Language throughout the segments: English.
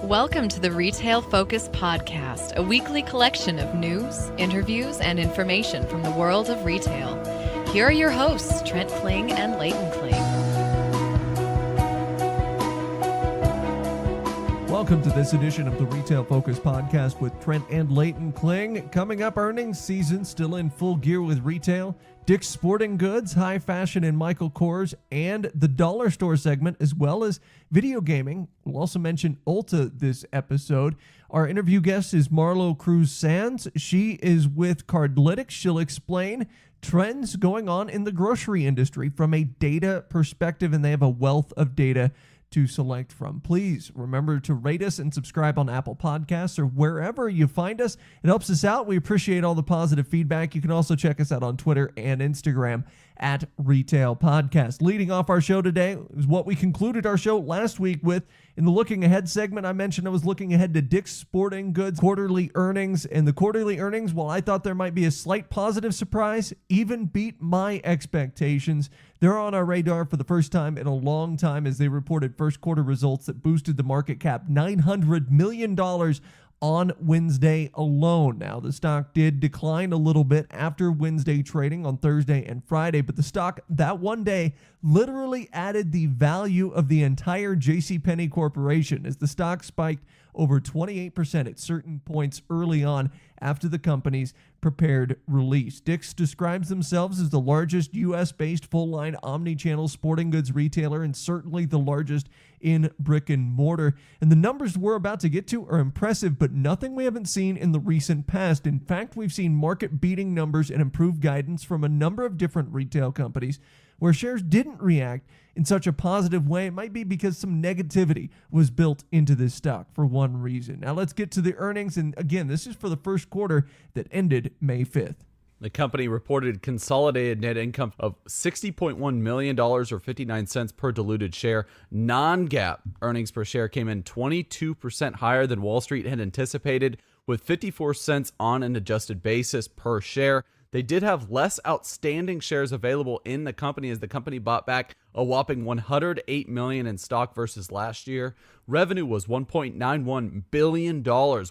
Welcome to the Retail Focus Podcast, a weekly collection of news, interviews, and information from the world of retail. Here are your hosts, Trent Kling and Leighton Kling. Welcome to this edition of the Retail Focus Podcast with Trent and Leighton Kling. Coming up, earnings season still in full gear with retail, Dick's Sporting Goods, High Fashion and Michael Kors, and the Dollar Store segment, as well as video gaming. We'll also mention Ulta this episode. Our interview guest is Marlo Cruz-Sands. She is with Cardlytics. She'll explain trends going on in the grocery industry from a data perspective, and they have a wealth of data to select from. Please remember to rate us and subscribe on Apple Podcasts or wherever you find us. It helps us out. We appreciate all the positive feedback. You can also check us out on Twitter and Instagram at Retail Podcast. Leading off our show today is what we concluded our show last week with. In the Looking Ahead segment, I mentioned I was looking ahead to Dick's Sporting Goods quarterly earnings, and the quarterly earnings, while I thought there might be a slight positive surprise, even beat my expectations. They're on our radar for the first time in a long time as they reported first quarter results that boosted the market cap $900 million on Wednesday alone. Now, the stock did decline a little bit after Wednesday trading on Thursday and Friday, but the stock that one day literally added the value of the entire JCPenney Corporation as the stock spiked over 28% at certain points early on after the company's prepared release. Dick's describes themselves as the largest U.S.-based full-line omni-channel sporting goods retailer and certainly the largest in brick and mortar. And the numbers we're about to get to are impressive, but nothing we haven't seen in the recent past. In fact, we've seen market-beating numbers and improved guidance from a number of different retail companies. Where shares didn't react in such a positive way, it might be because some negativity was built into this stock for one reason. Now let's get to the earnings. And again, this is for the first quarter that ended May 5th. The company reported consolidated net income of $60.1 million or 59 cents per diluted share. Non-GAAP earnings per share came in 22% higher than Wall Street had anticipated, with 54 cents on an adjusted basis per share. They did have less outstanding shares available in the company as the company bought back a whopping $108 million in stock versus last year. Revenue was $1.91 billion,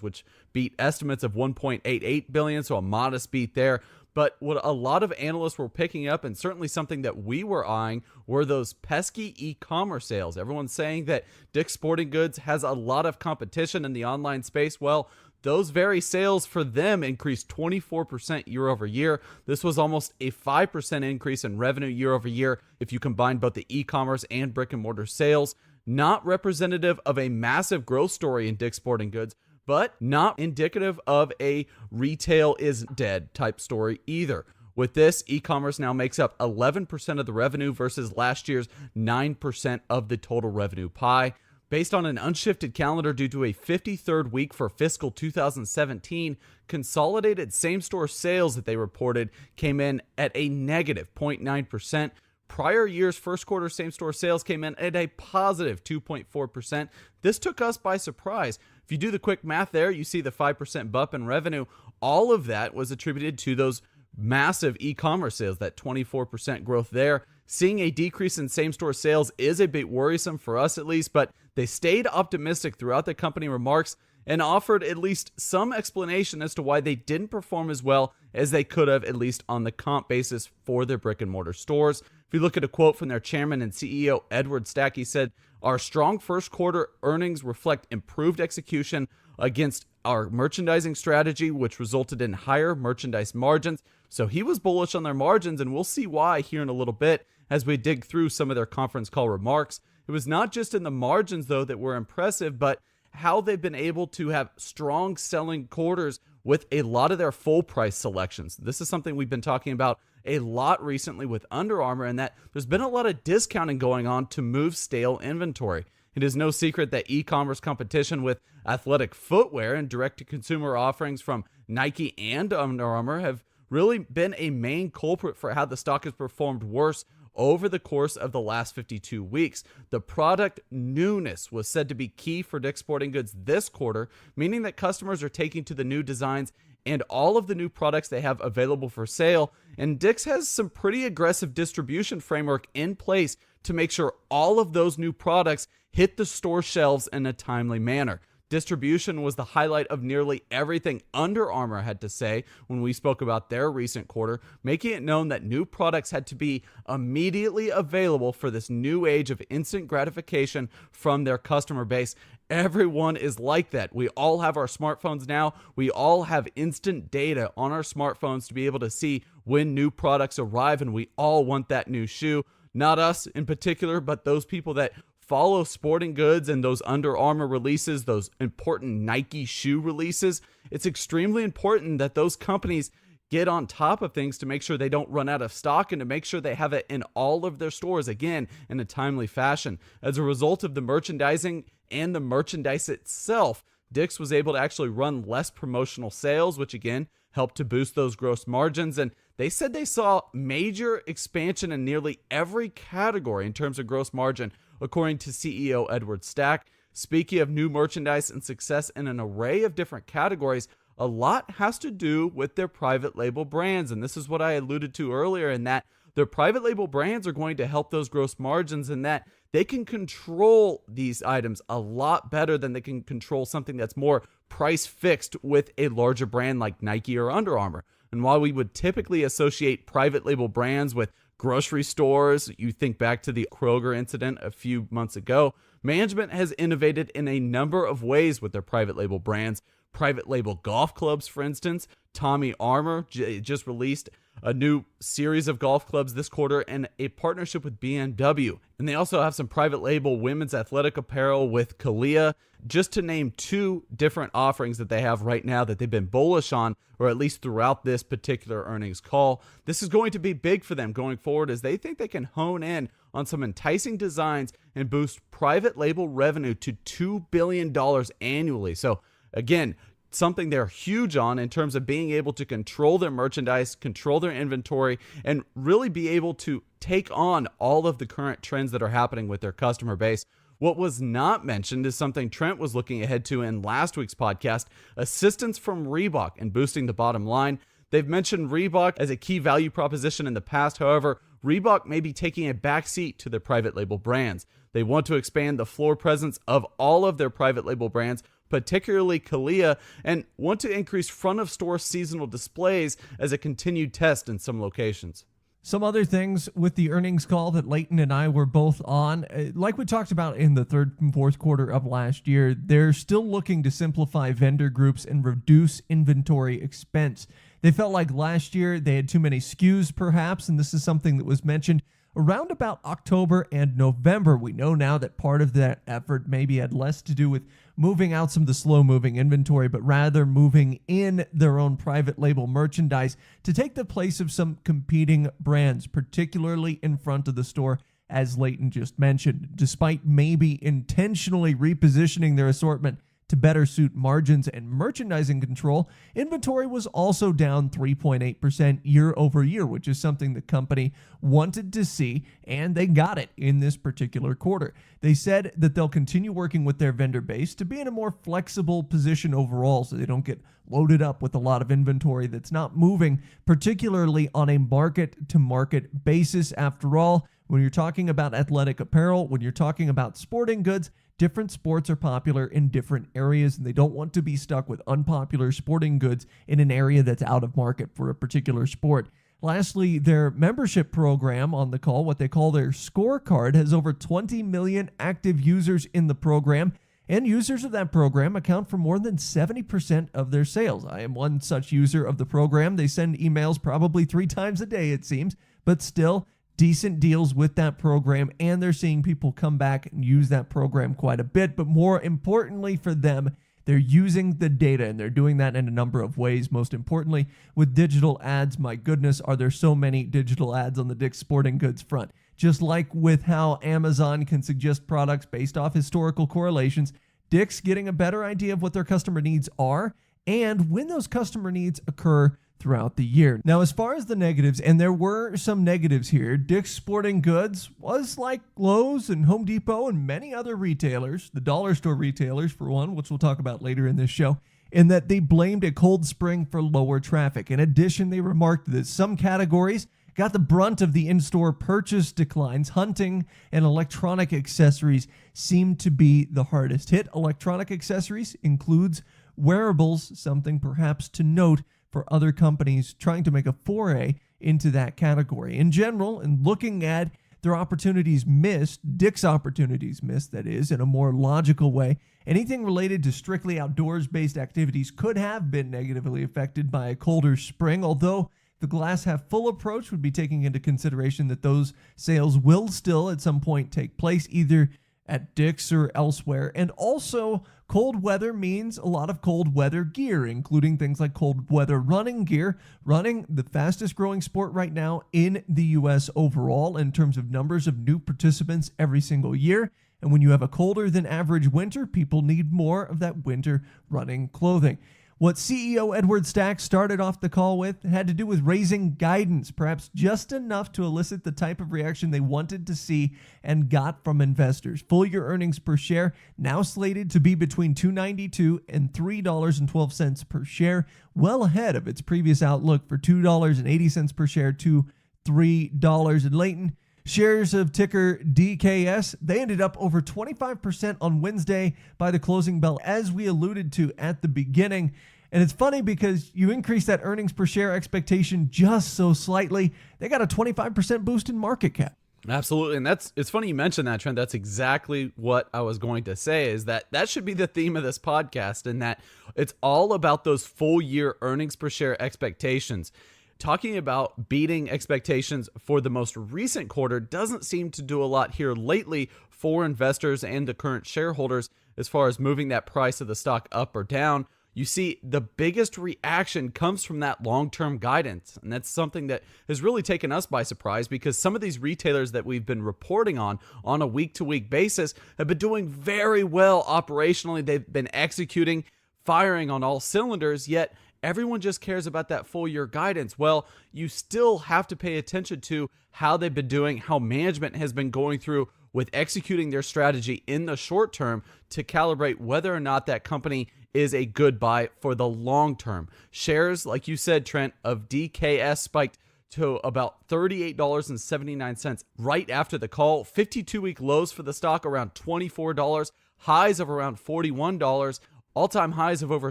which beat estimates of $1.88 billion, so a modest beat there. But what a lot of analysts were picking up, and certainly something that we were eyeing, were those pesky e-commerce sales. Everyone's saying that Dick's Sporting Goods has a lot of competition in the online space. Well, those very sales for them increased 24% year over year. This was almost a 5% increase in revenue year over year if you combine both the e-commerce and brick and mortar sales. Not representative of a massive growth story in Dick's Sporting Goods, but not indicative of a retail is dead type story either. With this, e-commerce now makes up 11% of the revenue versus last year's 9% of the total revenue pie. Based on an unshifted calendar due to a 53rd week for fiscal 2017, consolidated same-store sales that they reported came in at a negative 0.9%. Prior year's first quarter same-store sales came in at a positive 2.4%. This took us by surprise. If you do the quick math there, you see the 5% bump in revenue. All of that was attributed to those massive e-commerce sales, that 24% growth there. Seeing a decrease in same-store sales is a bit worrisome for us at least, but they stayed optimistic throughout the company remarks and offered at least some explanation as to why they didn't perform as well as they could have, at least on the comp basis for their brick and mortar stores. If you look at a quote from their chairman and CEO, Edward Stack, he said, "Our strong first quarter earnings reflect improved execution against our merchandising strategy, which resulted in higher merchandise margins." So he was bullish on their margins, and we'll see why here in a little bit as we dig through some of their conference call remarks. It was not just in the margins, though, that were impressive, but how they've been able to have strong selling quarters with a lot of their full price selections. This is something we've been talking about a lot recently with Under Armour, and that there's been a lot of discounting going on to move stale inventory. It is no secret that e-commerce competition with athletic footwear and direct-to-consumer offerings from Nike and Under Armour have really been a main culprit for how the stock has performed worse over the course of the last 52 weeks. The product newness was said to be key for Dick's Sporting Goods this quarter, meaning that customers are taking to the new designs and all of the new products they have available for sale. And Dick's has some pretty aggressive distribution framework in place to make sure all of those new products hit the store shelves in a timely manner. Distribution was the highlight of nearly everything Under Armour had to say when we spoke about their recent quarter, making it known that new products had to be immediately available for this new age of instant gratification from their customer base. Everyone is like that. We all have our smartphones now. We all have instant data on our smartphones to be able to see when new products arrive, and we all want that new shoe. Not us in particular, but those people that follow sporting goods and those Under Armour releases, those important Nike shoe releases. It's extremely important that those companies get on top of things to make sure they don't run out of stock and to make sure they have it in all of their stores, again, in a timely fashion. As a result of the merchandising and the merchandise itself, Dick's was able to actually run less promotional sales, which again helped to boost those gross margins. And they said they saw major expansion in nearly every category in terms of gross margin, according to CEO Edward Stack. Speaking of new merchandise and success in an array of different categories, a lot has to do with their private label brands. And this is what I alluded to earlier, in that their private label brands are going to help those gross margins, in that they can control these items a lot better than they can control something that's more price fixed with a larger brand like Nike or Under Armour. And while we would typically associate private label brands with grocery stores, you think back to the Kroger incident a few months ago, management has innovated in a number of ways with their private label brands. Private label golf clubs, for instance. Tommy Armour just released a new series of golf clubs this quarter and a partnership with BMW. And they also have some private label women's athletic apparel with Kalia, just to name two different offerings that they have right now that they've been bullish on, or at least throughout this particular earnings call. This is going to be big for them going forward, as they think they can hone in on some enticing designs and boost private label revenue to $2 billion annually. So again, something they're huge on in terms of being able to control their merchandise, control their inventory, and really be able to take on all of the current trends that are happening with their customer base. What was not mentioned is something Trent was looking ahead to in last week's podcast: assistance from Reebok and boosting the bottom line. They've mentioned Reebok as a key value proposition in the past. However, Reebok may be taking a backseat to their private label brands. They want to expand the floor presence of all of their private label brands, particularly Kalia, and want to increase front of store seasonal displays as a continued test in some locations. Some other things with the earnings call that Leighton and I were both on, like we talked about in the third and fourth quarter of last year, they're still looking to simplify vendor groups and reduce inventory expense. They felt like last year they had too many SKUs perhaps, and this is something that was mentioned around about October and November. We know now that part of that effort maybe had less to do with moving out some of the slow-moving inventory, but rather moving in their own private label merchandise to take the place of some competing brands, particularly in front of the store, as Leighton just mentioned. Despite maybe intentionally repositioning their assortment to better suit margins and merchandising control, inventory was also down 3.8% year over year, which is something the company wanted to see, and they got it in this particular quarter. They said that they'll continue working with their vendor base to be in a more flexible position overall so they don't get loaded up with a lot of inventory that's not moving, particularly on a market-to-market basis. After all, when you're talking about athletic apparel, when you're talking about sporting goods, different sports are popular in different areas, and they don't want to be stuck with unpopular sporting goods in an area that's out of market for a particular sport. Lastly, their membership program on the call, what they call their scorecard, has over 20 million active users in the program, and users of that program account for more than 70% of their sales. I am one such user of the program. They send emails probably 3 times a day, it seems, but still decent deals with that program, and they're seeing people come back and use that program quite a bit. But more importantly for them, they're using the data, and they're doing that in a number of ways. Most importantly, with digital ads. My goodness, are there so many digital ads on the Dick's Sporting Goods front. Just like with how Amazon can suggest products based off historical correlations, Dick's getting a better idea of what their customer needs are and when those customer needs occur throughout the year. Now, as far as the negatives, and there were some negatives here, Dick's Sporting Goods was like Lowe's and Home Depot and many other retailers, the dollar store retailers for one, which we'll talk about later in this show, in that they blamed a cold spring for lower traffic. In addition, they remarked that some categories got the brunt of the in-store purchase declines. Hunting and electronic accessories seem to be the hardest hit. Electronic accessories includes wearables, something perhaps to note for other companies trying to make a foray into that category. In general, and looking at their opportunities missed, Dick's opportunities missed, that is, in a more logical way, anything related to strictly outdoors-based activities could have been negatively affected by a colder spring, although the glass half full approach would be taking into consideration that those sales will still at some point take place, either at Dick's or elsewhere. And also, cold weather means a lot of cold weather gear, including things like cold weather running gear. Running, the fastest growing sport right now in the U.S. overall in terms of numbers of new participants every single year. And when you have a colder than average winter, people need more of that winter running clothing. What CEO Edward Stack started off the call with had to do with raising guidance, perhaps just enough to elicit the type of reaction they wanted to see and got from investors. Full year earnings per share now slated to be between $2.92 and $3.12 per share, well ahead of its previous outlook for $2.80 per share to $3. And Leighton, shares of ticker DKS, they ended up over 25% on Wednesday by the closing bell, as we alluded to at the beginning. And it's funny because you increase that earnings per share expectation just so slightly. They got a 25% boost in market cap. Absolutely. And it's funny you mentioned that, Trent. That's exactly what I was going to say, is that should be the theme of this podcast, and that it's all about those full year earnings per share expectations. Talking about beating expectations for the most recent quarter doesn't seem to do a lot here lately for investors and the current shareholders as far as moving that price of the stock up or down. You see, the biggest reaction comes from that long-term guidance, and that's something that has really taken us by surprise, because some of these retailers that we've been reporting on a week-to-week basis have been doing very well operationally. They've been executing, firing on all cylinders, yet everyone just cares about that full year guidance. Well, you still have to pay attention to how they've been doing, how management has been going through with executing their strategy in the short term to calibrate whether or not that company is a good buy for the long term. Shares, like you said, Trent, of DKS spiked to about $38.79 right after the call. 52-week lows for the stock around $24, highs of around $41. All-time highs of over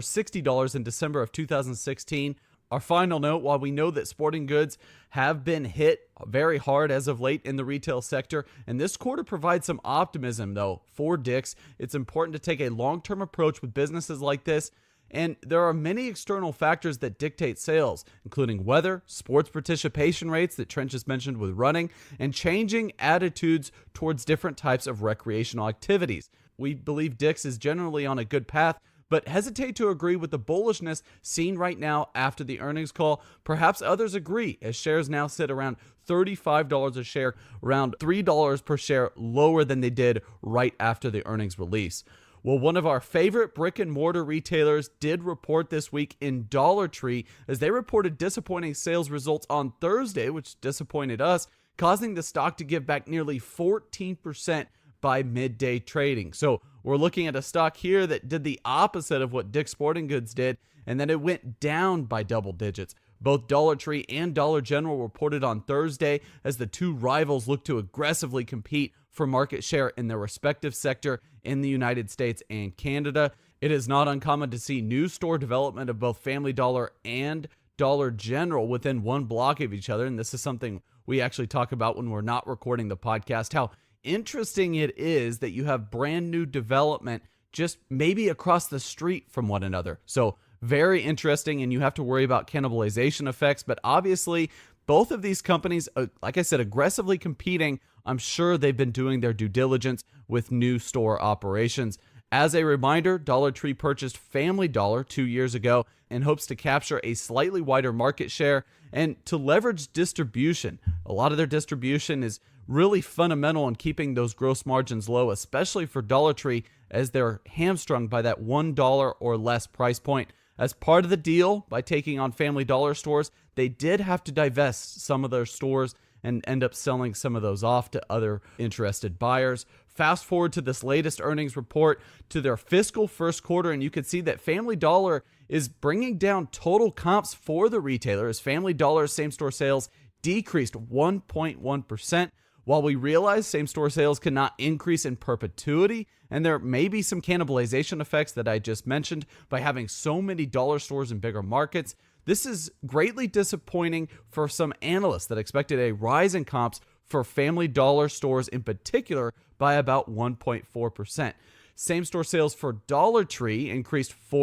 $60 in December of 2016. Our final note, while we know that sporting goods have been hit very hard as of late in the retail sector, and this quarter provides some optimism, though, for Dick's. It's important to take a long-term approach with businesses like this, and there are many external factors that dictate sales, including weather, sports participation rates that Trent just mentioned with running, and changing attitudes towards different types of recreational activities. We believe Dick's is generally on a good path, but hesitate to agree with the bullishness seen right now after the earnings call. Perhaps others agree, as shares now sit around $35 a share, around $3 per share lower than they did right after the earnings release. Well, one of our favorite brick and mortar retailers did report this week in Dollar Tree, as they reported disappointing sales results on Thursday, which disappointed us, causing the stock to give back nearly 14% by midday trading. So we're looking at a stock here that did the opposite of what Dick's Sporting Goods did, and then it went down by double digits. Both Dollar Tree and Dollar General reported on Thursday, as the two rivals look to aggressively compete for market share in their respective sector in the United States and Canada. It is not uncommon to see new store development of both Family Dollar and Dollar General within one block of each other, and this is something we actually talk about when we're not recording the podcast, how interesting it is that you have brand new development just maybe across the street from one another. So very interesting, and you have to worry about cannibalization effects. But obviously, both of these companies, like I said, aggressively competing. I'm sure they've been doing their due diligence with new store operations. As a reminder, Dollar Tree purchased Family Dollar 2 years ago in hopes to capture a slightly wider market share and to leverage distribution. A lot of their distribution is really fundamental in keeping those gross margins low, especially for Dollar Tree, as they're hamstrung by that $1 or less price point. As part of the deal, by taking on Family Dollar stores, they did have to divest some of their stores and end up selling some of those off to other interested buyers. Fast forward to this latest earnings report to their fiscal first quarter, and you can see that Family Dollar is bringing down total comps for the retailer, as Family Dollar's same-store sales decreased 1.1%. While we realize same-store sales cannot increase in perpetuity, and there may be some cannibalization effects that I just mentioned by having so many dollar stores in bigger markets, this is greatly disappointing for some analysts that expected a rise in comps for Family Dollar stores in particular by about 1.4%. Same-store sales for Dollar Tree increased 4%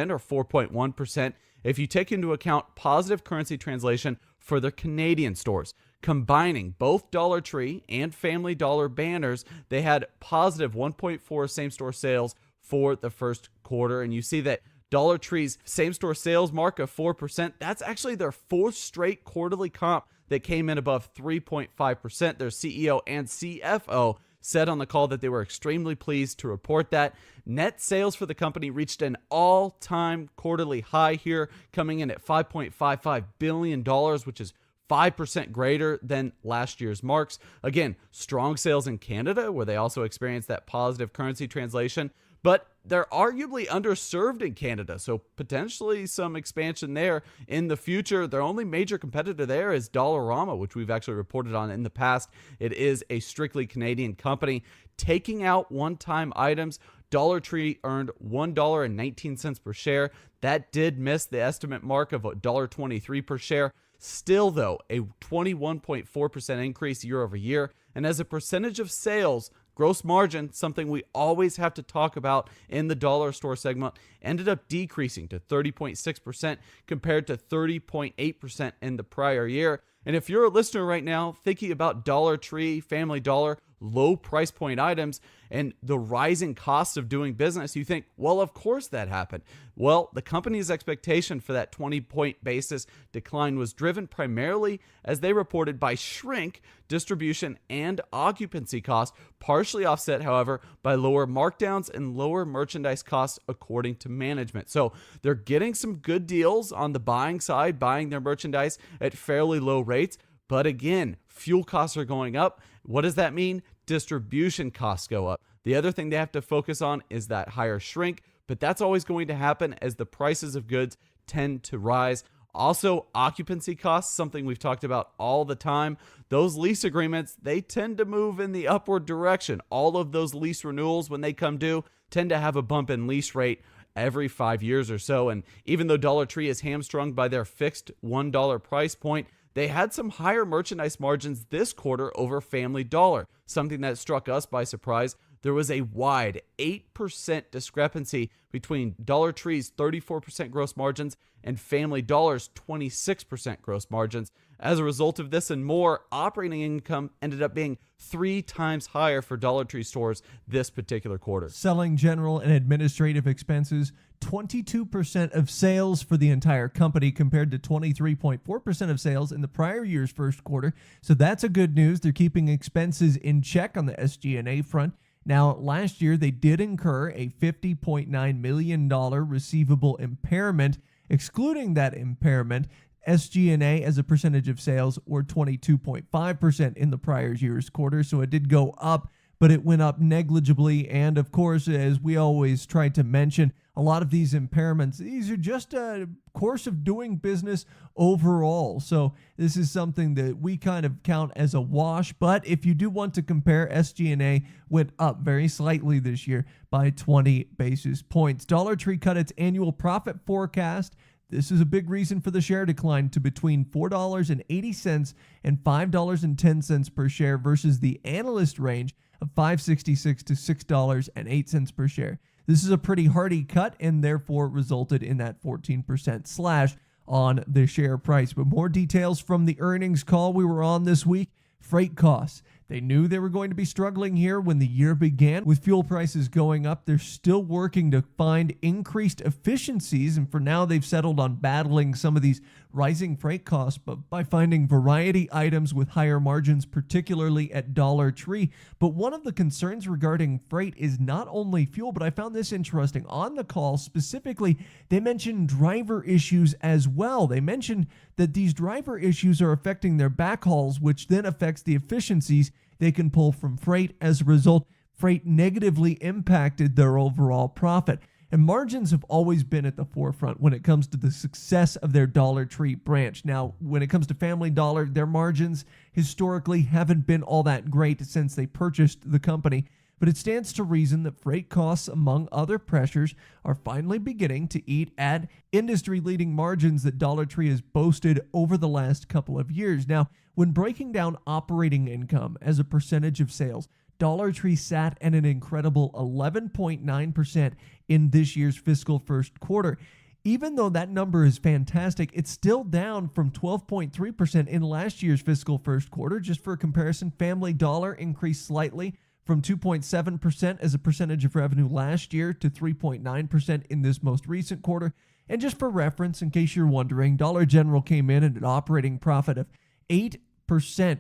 or 4.1% if you take into account positive currency translation for their Canadian stores. Combining both Dollar Tree and Family Dollar banners, they had positive 1.4 same-store sales for the first quarter. And you see that Dollar Tree's same-store sales mark of 4%, that's actually their fourth straight quarterly comp that came in above 3.5%. Their CEO and CFO said on the call that they were extremely pleased to report that. Net sales for the company reached an all-time quarterly high here, coming in at $5.55 billion, which is 5% greater than last year's marks. Again, strong sales in Canada, where they also experienced that positive currency translation, but they're arguably underserved in Canada, so potentially some expansion there in the future. Their only major competitor there is Dollarama, which we've actually reported on in the past. It is a strictly Canadian company. Taking out one-time items, Dollar Tree earned $1.19 per share. That did miss the estimate mark of $1.23 per share. Still, though, a 21.4% increase year over year. And as a percentage of sales, gross margin, something we always have to talk about in the dollar store segment, ended up decreasing to 30.6% compared to 30.8% in the prior year. And if you're a listener right now thinking about Dollar Tree, Family Dollar, low price point items, and the rising costs of doing business, you think, well, of course that happened. Well, the company's expectation for that 20-point basis decline was driven primarily, as they reported, by shrink, distribution, and occupancy costs, partially offset, however, by lower markdowns and lower merchandise costs, according to management. So they're getting some good deals on the buying side, buying their merchandise at fairly low rates. But again, fuel costs are going up. What does that mean? Distribution costs go up. The other thing they have to focus on is that higher shrink, but that's always going to happen as the prices of goods tend to rise. Also, occupancy costs, something we've talked about all the time. Those lease agreements, they tend to move in the upward direction. All of those lease renewals, when they come due, tend to have a bump in lease rate every 5 years or so. And even though Dollar Tree is hamstrung by their fixed $1 price point, they had some higher merchandise margins this quarter over Family Dollar, something that struck us by surprise. There was a wide 8% discrepancy between Dollar Tree's 34% gross margins and Family Dollar's 26% gross margins. As a result of this and more, operating income ended up being 3 times higher for Dollar Tree stores this particular quarter. Selling, general, and administrative expenses, 22% of sales for the entire company compared to 23.4% of sales in the prior year's first quarter. So that's a good news. They're keeping expenses in check on the SG&A front. Now, last year, they did incur a $50.9 million receivable impairment. Excluding that impairment, SG&A as a percentage of sales were 22.5% in the prior year's quarter, so it did go up, but it went up negligibly. And of course, as we always try to mention, a lot of these impairments, these are just a course of doing business overall. So this is something that we kind of count as a wash. But if you do want to compare, SG&A went up very slightly this year by 20 basis points. Dollar Tree cut its annual profit forecast. This is a big reason for the share decline to between $4.80 and $5.10 per share versus the analyst range of $5.66 to $6.08 per share. This is a pretty hearty cut and therefore resulted in that 14% slash on the share price. But more details from the earnings call we were on this week. Freight costs. They knew they were going to be struggling here when the year began. With fuel prices going up, they're still working to find increased efficiencies, and for now they've settled on battling some of these rising freight costs, but by finding variety items with higher margins, particularly at Dollar Tree. But one of the concerns regarding freight is not only fuel, but I found this interesting. On the call specifically, they mentioned driver issues as well. They mentioned that these driver issues are affecting their backhauls, which then affects the efficiencies they can pull from freight. As a result, freight negatively impacted their overall profit. And margins have always been at the forefront when it comes to the success of their Dollar Tree branch. Now, when it comes to Family Dollar, their margins historically haven't been all that great since they purchased the company. But it stands to reason that freight costs, among other pressures, are finally beginning to eat at industry-leading margins that Dollar Tree has boasted over the last couple of years. Now, when breaking down operating income as a percentage of sales, Dollar Tree sat at an incredible 11.9% in this year's fiscal first quarter. Even though that number is fantastic, it's still down from 12.3% in last year's fiscal first quarter. Just for comparison, Family Dollar increased slightly from 2.7% as a percentage of revenue last year to 3.9% in this most recent quarter. And just for reference, in case you're wondering, Dollar General came in at an operating profit of 8%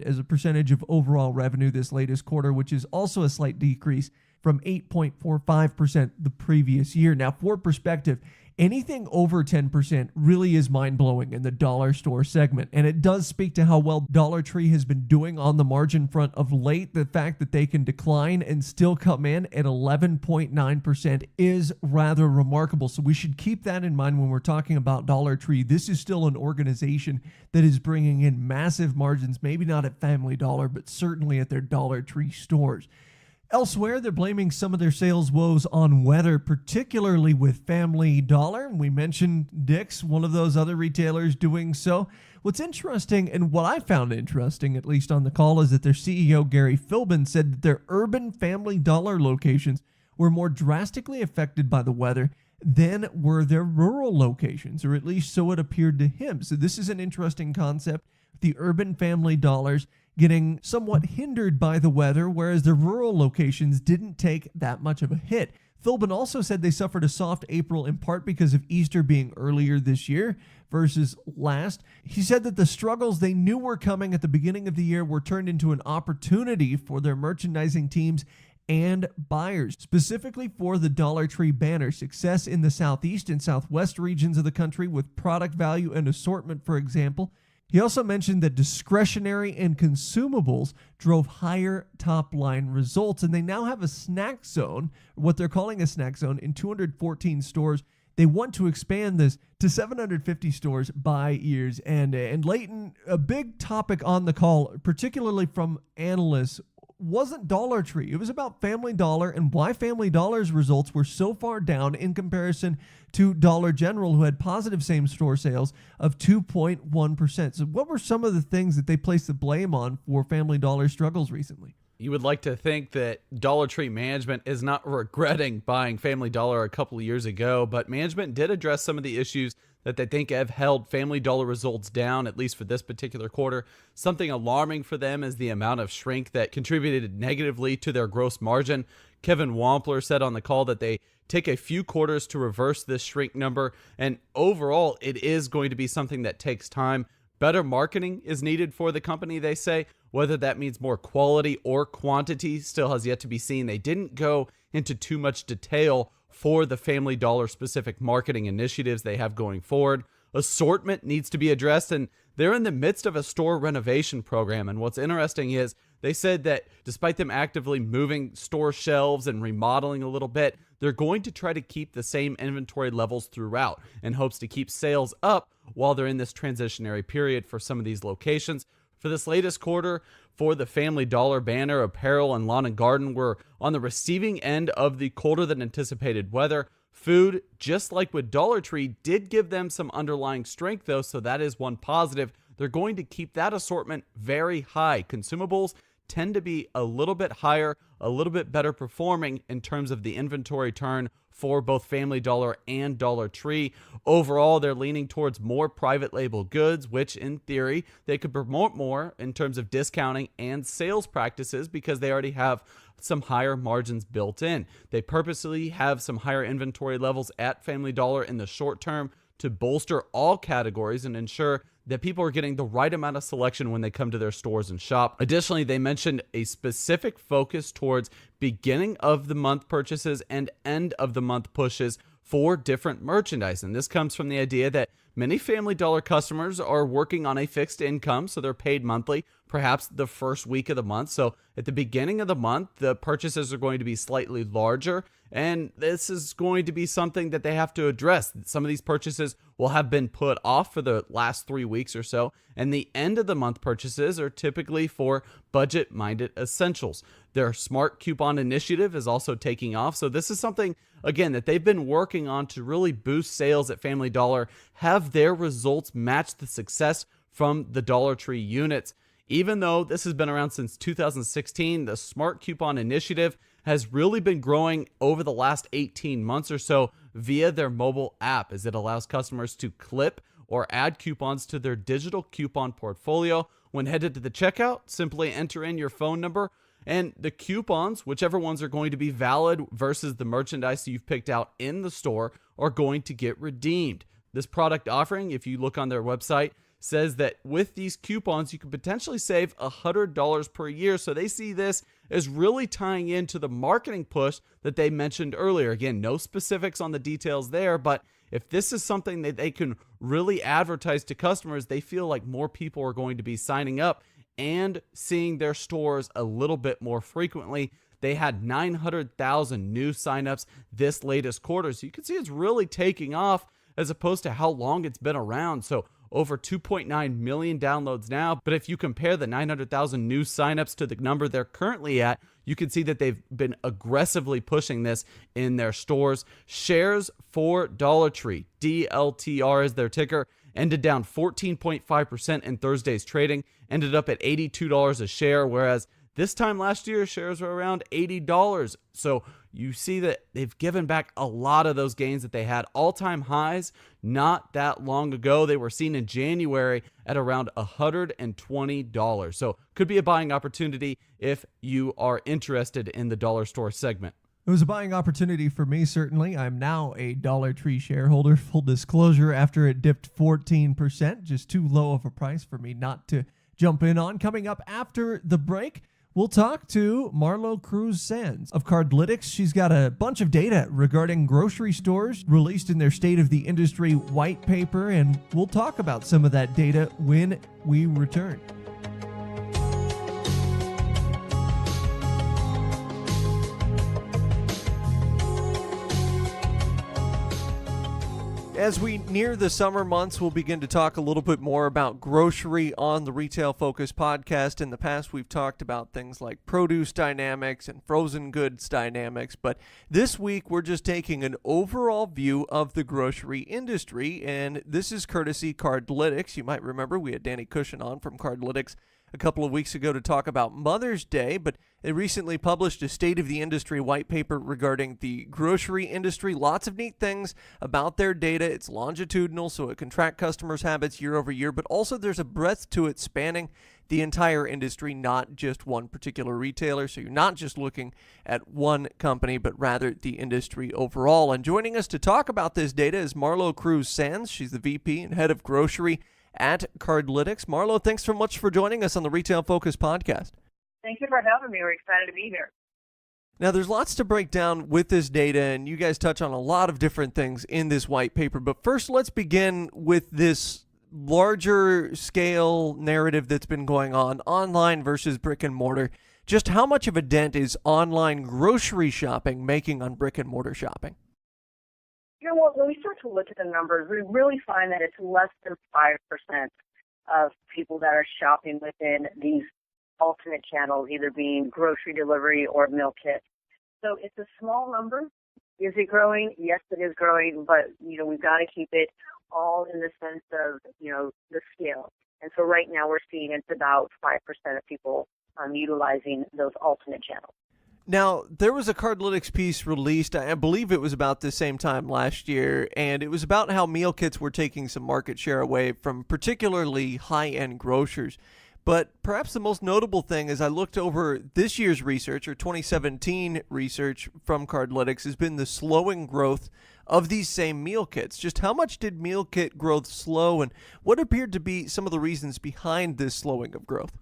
as a percentage of overall revenue this latest quarter, which is also a slight decrease from 8.45% the previous year. Now, for perspective, anything over 10% really is mind-blowing in the dollar store segment, and it does speak to how well Dollar Tree has been doing on the margin front of late. The fact that they can decline and still come in at 11.9% is rather remarkable, so we should keep that in mind when we're talking about Dollar Tree. This is still an organization that is bringing in massive margins, maybe not at Family Dollar, but certainly at their Dollar Tree stores. Elsewhere, they're blaming some of their sales woes on weather, particularly with Family Dollar. We mentioned Dick's, one of those other retailers doing so. What's interesting, and what I found interesting, at least on the call, is that their CEO, Gary Philbin, said that their urban Family Dollar locations were more drastically affected by the weather than were their rural locations, or at least so it appeared to him. So this is an interesting concept. The urban Family Dollars getting somewhat hindered by the weather, whereas the rural locations didn't take that much of a hit. Philbin also said they suffered a soft April in part because of Easter being earlier this year versus last. He said that the struggles they knew were coming at the beginning of the year were turned into an opportunity for their merchandising teams and buyers, specifically for the Dollar Tree banner. Success in the Southeast and Southwest regions of the country with product value and assortment, for example. He also mentioned that discretionary and consumables drove higher top-line results, and they now have a snack zone, what they're calling a snack zone, in 214 stores. They want to expand this to 750 stores by year's end. And Leighton, a big topic on the call, particularly from analysts, wasn't Dollar Tree. It was about Family Dollar and why Family Dollar's results were so far down in comparison to Dollar General, who had positive same-store sales of 2.1%. So what were some of the things that they placed the blame on for Family Dollar's struggles recently? You would like to think that Dollar Tree management is not regretting buying Family Dollar a couple of years ago, but management did address some of the issues that they think have held Family Dollar results down, at least for this particular quarter. Something alarming for them is the amount of shrink that contributed negatively to their gross margin. Kevin Wampler said on the call that they take a few quarters to reverse this shrink number, and overall, it is going to be something that takes time. Better marketing is needed for the company, they say. Whether that means more quality or quantity still has yet to be seen. They didn't go into too much detail for the Family Dollar specific marketing initiatives they have going forward. Assortment needs to be addressed, and they're in the midst of a store renovation program. And what's interesting is they said that despite them actively moving store shelves and remodeling a little bit, they're going to try to keep the same inventory levels throughout in hopes to keep sales up while they're in this transitionary period for some of these locations. For this latest quarter, for the Family Dollar banner, apparel and lawn and garden were on the receiving end of the colder than anticipated weather. Food, just like with Dollar Tree, did give them some underlying strength though, so that is one positive. They're going to keep that assortment very high. Consumables tend to be a little bit higher, a little bit better performing in terms of the inventory turn for both Family Dollar and Dollar Tree. Overall, they're leaning towards more private label goods, which in theory, they could promote more in terms of discounting and sales practices because they already have some higher margins built in. They purposely have some higher inventory levels at Family Dollar in the short term to bolster all categories and ensure that people are getting the right amount of selection when they come to their stores and shop. Additionally, they mentioned a specific focus towards beginning of the month purchases and end of the month pushes for different merchandise. And this comes from the idea that many Family Dollar customers are working on a fixed income, so they're paid monthly. perhaps the first week of the month. So at the beginning of the month, the purchases are going to be slightly larger, and this is going to be something that they have to address. Some of these purchases will have been put off for the last 3 weeks or so, and the end of the month purchases are typically for budget-minded essentials. Their smart coupon initiative is also taking off, so this is something, again, that they've been working on to really boost sales at Family Dollar, have their results match the success from the Dollar Tree units. Even though this has been around since 2016, the Smart Coupon Initiative has really been growing over the last 18 months or so via their mobile app, as it allows customers to clip or add coupons to their digital coupon portfolio. When headed to the checkout, simply enter in your phone number, and the coupons, whichever ones are going to be valid versus the merchandise you've picked out in the store, are going to get redeemed. This product offering, if you look on their website, says that with these coupons, you could potentially save $100 per year. So they see this as really tying into the marketing push that they mentioned earlier. Again, no specifics on the details there, but if this is something that they can really advertise to customers, they feel like more people are going to be signing up and seeing their stores a little bit more frequently. They had 900,000 new signups this latest quarter. So you can see it's really taking off as opposed to how long it's been around. So over 2.9 million downloads now. But if you compare the 900,000 new signups to the number they're currently at, you can see that they've been aggressively pushing this in their stores. Shares for Dollar Tree, DLTR is their ticker, ended down 14.5% in Thursday's trading, ended up at $82 a share, whereas this time last year, shares were around $80. So you see that they've given back a lot of those gains that they had. All-time highs not that long ago. They were seen in January at around $120. So could be a buying opportunity if you are interested in the dollar store segment. It was a buying opportunity for me, certainly. I'm now a Dollar Tree shareholder, full disclosure, after it dipped 14%, just too low of a price for me not to jump in on. Coming up after the break, we'll talk to Marlo Cruz-Sands of Cardlytics. She's got a bunch of data regarding grocery stores released in their State of the Industry white paper, and we'll talk about some of that data when we return. As we near the summer months, we'll begin to talk a little bit more about grocery on the Retail Focus podcast. In the past, we've talked about things like produce dynamics and frozen goods dynamics, but this week we're just taking an overall view of the grocery industry, and this is courtesy Cardlytics. You might remember we had Danny Cushion on from Cardlytics a couple of weeks ago to talk about Mother's Day, but they recently published a State of the Industry white paper regarding the grocery industry. Lots of neat things about their data. It's longitudinal, so it can track customers' habits year over year, but also there's a breadth to it spanning the entire industry, not just one particular retailer. So you're not just looking at one company, but rather the industry overall. And joining us to talk about this data is Marlo Cruz-Sands. She's the VP and head of grocery at Cardlytics. Marlo, thanks so much for joining us on the Retail Focus podcast. Thank you for having me. We're excited to be here. Now, there's lots to break down with this data, and you guys touch on a lot of different things in this white paper. But first, let's begin with this larger scale narrative that's been going on, online versus brick and mortar. Just how much of a dent is online grocery shopping making on brick and mortar shopping? You know what, when we start to look at the numbers, we really find that it's less than 5% of people that are shopping within these alternate channels, either being grocery delivery or meal kits. So it's a small number. Is it growing? Yes, it is growing, but, we've got to keep it all in the sense of, the scale. And so right now we're seeing it's about 5% of people utilizing those alternate channels. Now, there was a Cardlytics piece released, I believe it was about the same time last year, and it was about how meal kits were taking some market share away from particularly high-end grocers. But perhaps the most notable thing as I looked over this year's research, or 2017 research from Cardlytics, has been the slowing growth of these same meal kits. Just how much did meal kit growth slow, and what appeared to be some of the reasons behind this slowing of growth?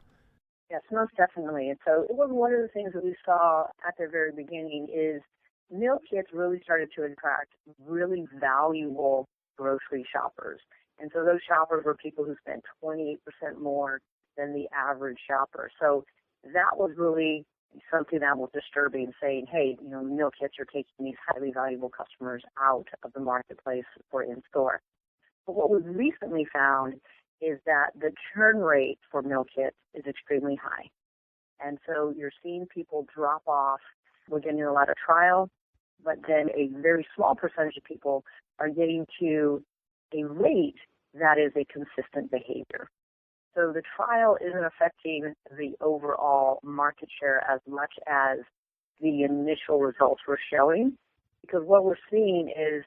Yes, most definitely. And so it was one of the things that we saw at the very beginning is meal kits really started to attract really valuable grocery shoppers. And so those shoppers were people who spent 28% more than the average shopper. So that was really something that was disturbing, saying, hey, meal kits are taking these highly valuable customers out of the marketplace for in-store. But what we've recently found is that the churn rate for meal kits is extremely high. And so you're seeing people drop off. We're getting a lot of trial, but then a very small percentage of people are getting to a rate that is a consistent behavior. So the trial isn't affecting the overall market share as much as the initial results we're showing, because what we're seeing is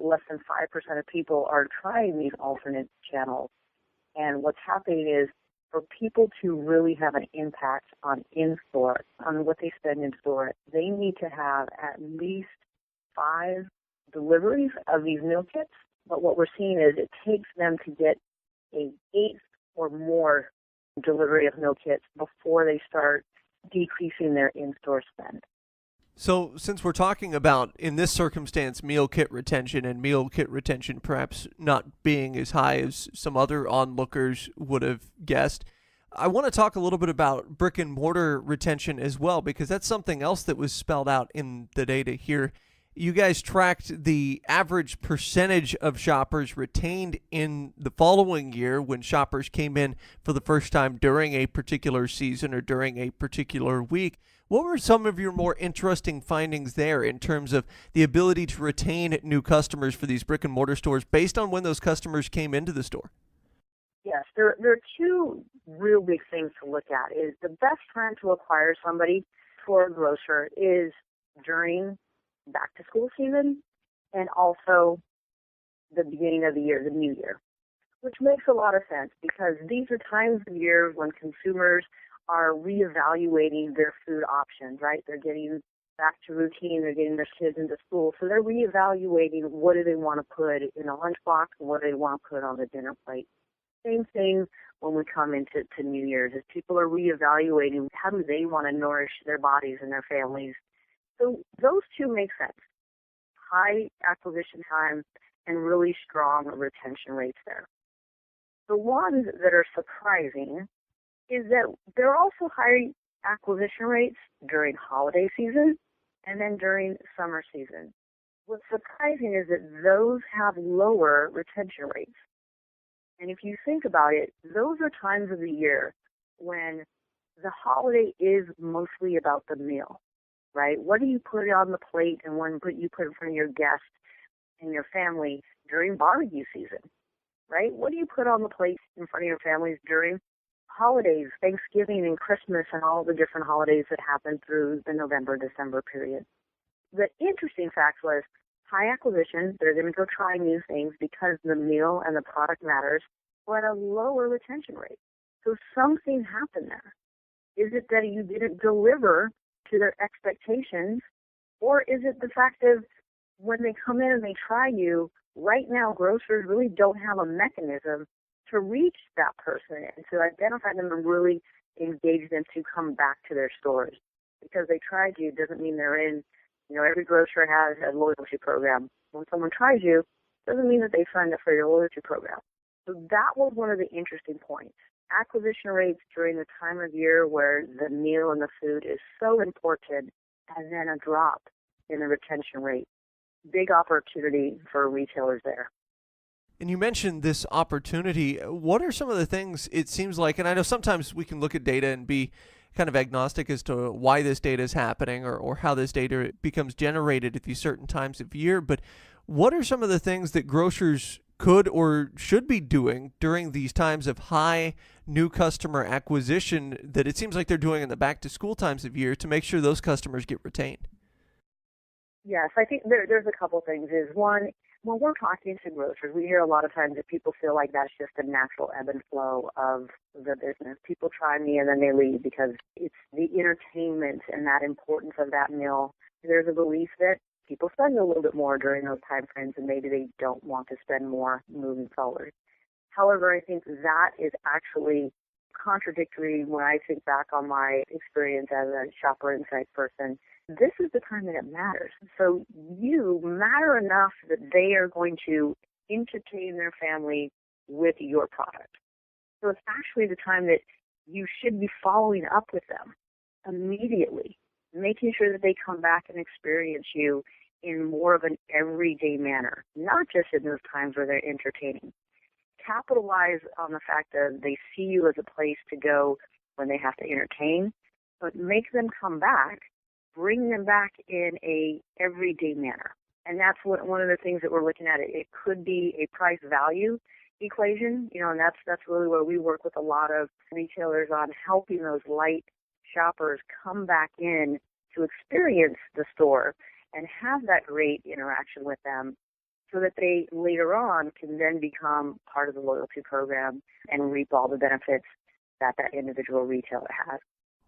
less than 5% of people are trying these alternate channels. And what's happening is for people to really have an impact on in-store, on what they spend in-store, they need to have at least 5 deliveries of these meal kits. But what we're seeing is it takes them to get an 8th or more delivery of meal kits before they start decreasing their in-store spend. So since we're talking about, in this circumstance, meal kit retention, and meal kit retention perhaps not being as high as some other onlookers would have guessed, I want to talk a little bit about brick and mortar retention as well, because that's something else that was spelled out in the data here. You guys tracked the average percentage of shoppers retained in the following year when shoppers came in for the first time during a particular season or during a particular week. What were some of your more interesting findings there in terms of the ability to retain new customers for these brick and mortar stores based on when those customers came into the store? Yes, there are 2 real big things to look at. Is the best time to acquire somebody for a grocer is during back-to-school season and also the beginning of the year, the new year, which makes a lot of sense because these are times of year when consumers are reevaluating their food options, right? They're getting back to routine. They're getting their kids into school. So they're reevaluating what do they want to put in a lunchbox and what do they want to put on the dinner plate. Same thing when we come into New Year's, as people are reevaluating how do they want to nourish their bodies and their families. So those 2 make sense. High acquisition time and really strong retention rates there. The ones that are surprising is that there are also high acquisition rates during holiday season and then during summer season. What's surprising is that those have lower retention rates. And if you think about it, those are times of the year when the holiday is mostly about the meal, right? What do you put on the plate and what you put in front of your guests and your family during barbecue season, right? What do you put on the plate in front of your families during holidays, Thanksgiving and Christmas and all the different holidays that happen through the November-December period? The interesting fact was high acquisition. They're going to go try new things because the meal and the product matters, but a lower retention rate. So something happened there. Is it that you didn't deliver to their expectations, or is it the fact of when they come in and they try you, right now grocers really don't have a mechanism to reach that person and to identify them and really engage them to come back to their stores. Because they tried you doesn't mean they're in. Every grocer has a loyalty program. When someone tries you, doesn't mean that they signed up for your loyalty program. So that was one of the interesting points. Acquisition rates during the time of year where the meal and the food is so important, and then a drop in the retention rate. Big opportunity for retailers there. And you mentioned this opportunity. What are some of the things it seems like, and I know sometimes we can look at data and be kind of agnostic as to why this data is happening or how this data becomes generated at these certain times of year, but what are some of the things that grocers could or should be doing during these times of high new customer acquisition that it seems like they're doing in the back-to-school times of year to make sure those customers get retained? Yes, I think there's a couple things. One, when we're talking to grocers, we hear a lot of times that people feel like that's just a natural ebb and flow of the business. People try me and then they leave because it's the entertainment and that importance of that meal. There's a belief that people spend a little bit more during those time frames and maybe they don't want to spend more moving forward. However, I think that is actually contradictory when I think back on my experience as a shopper insight person. This is the time that it matters. So you matter enough that they are going to entertain their family with your product. So it's actually the time that you should be following up with them immediately, making sure that they come back and experience you in more of an everyday manner, not just in those times where they're entertaining. Capitalize on the fact that they see you as a place to go when they have to entertain, but make them come back, bring them back in a everyday manner. And that's one of the things that we're looking at. It could be a price value equation, and that's really where we work with a lot of retailers on helping those light shoppers come back in to experience the store and have that great interaction with them so that they later on can then become part of the loyalty program and reap all the benefits that individual retailer has.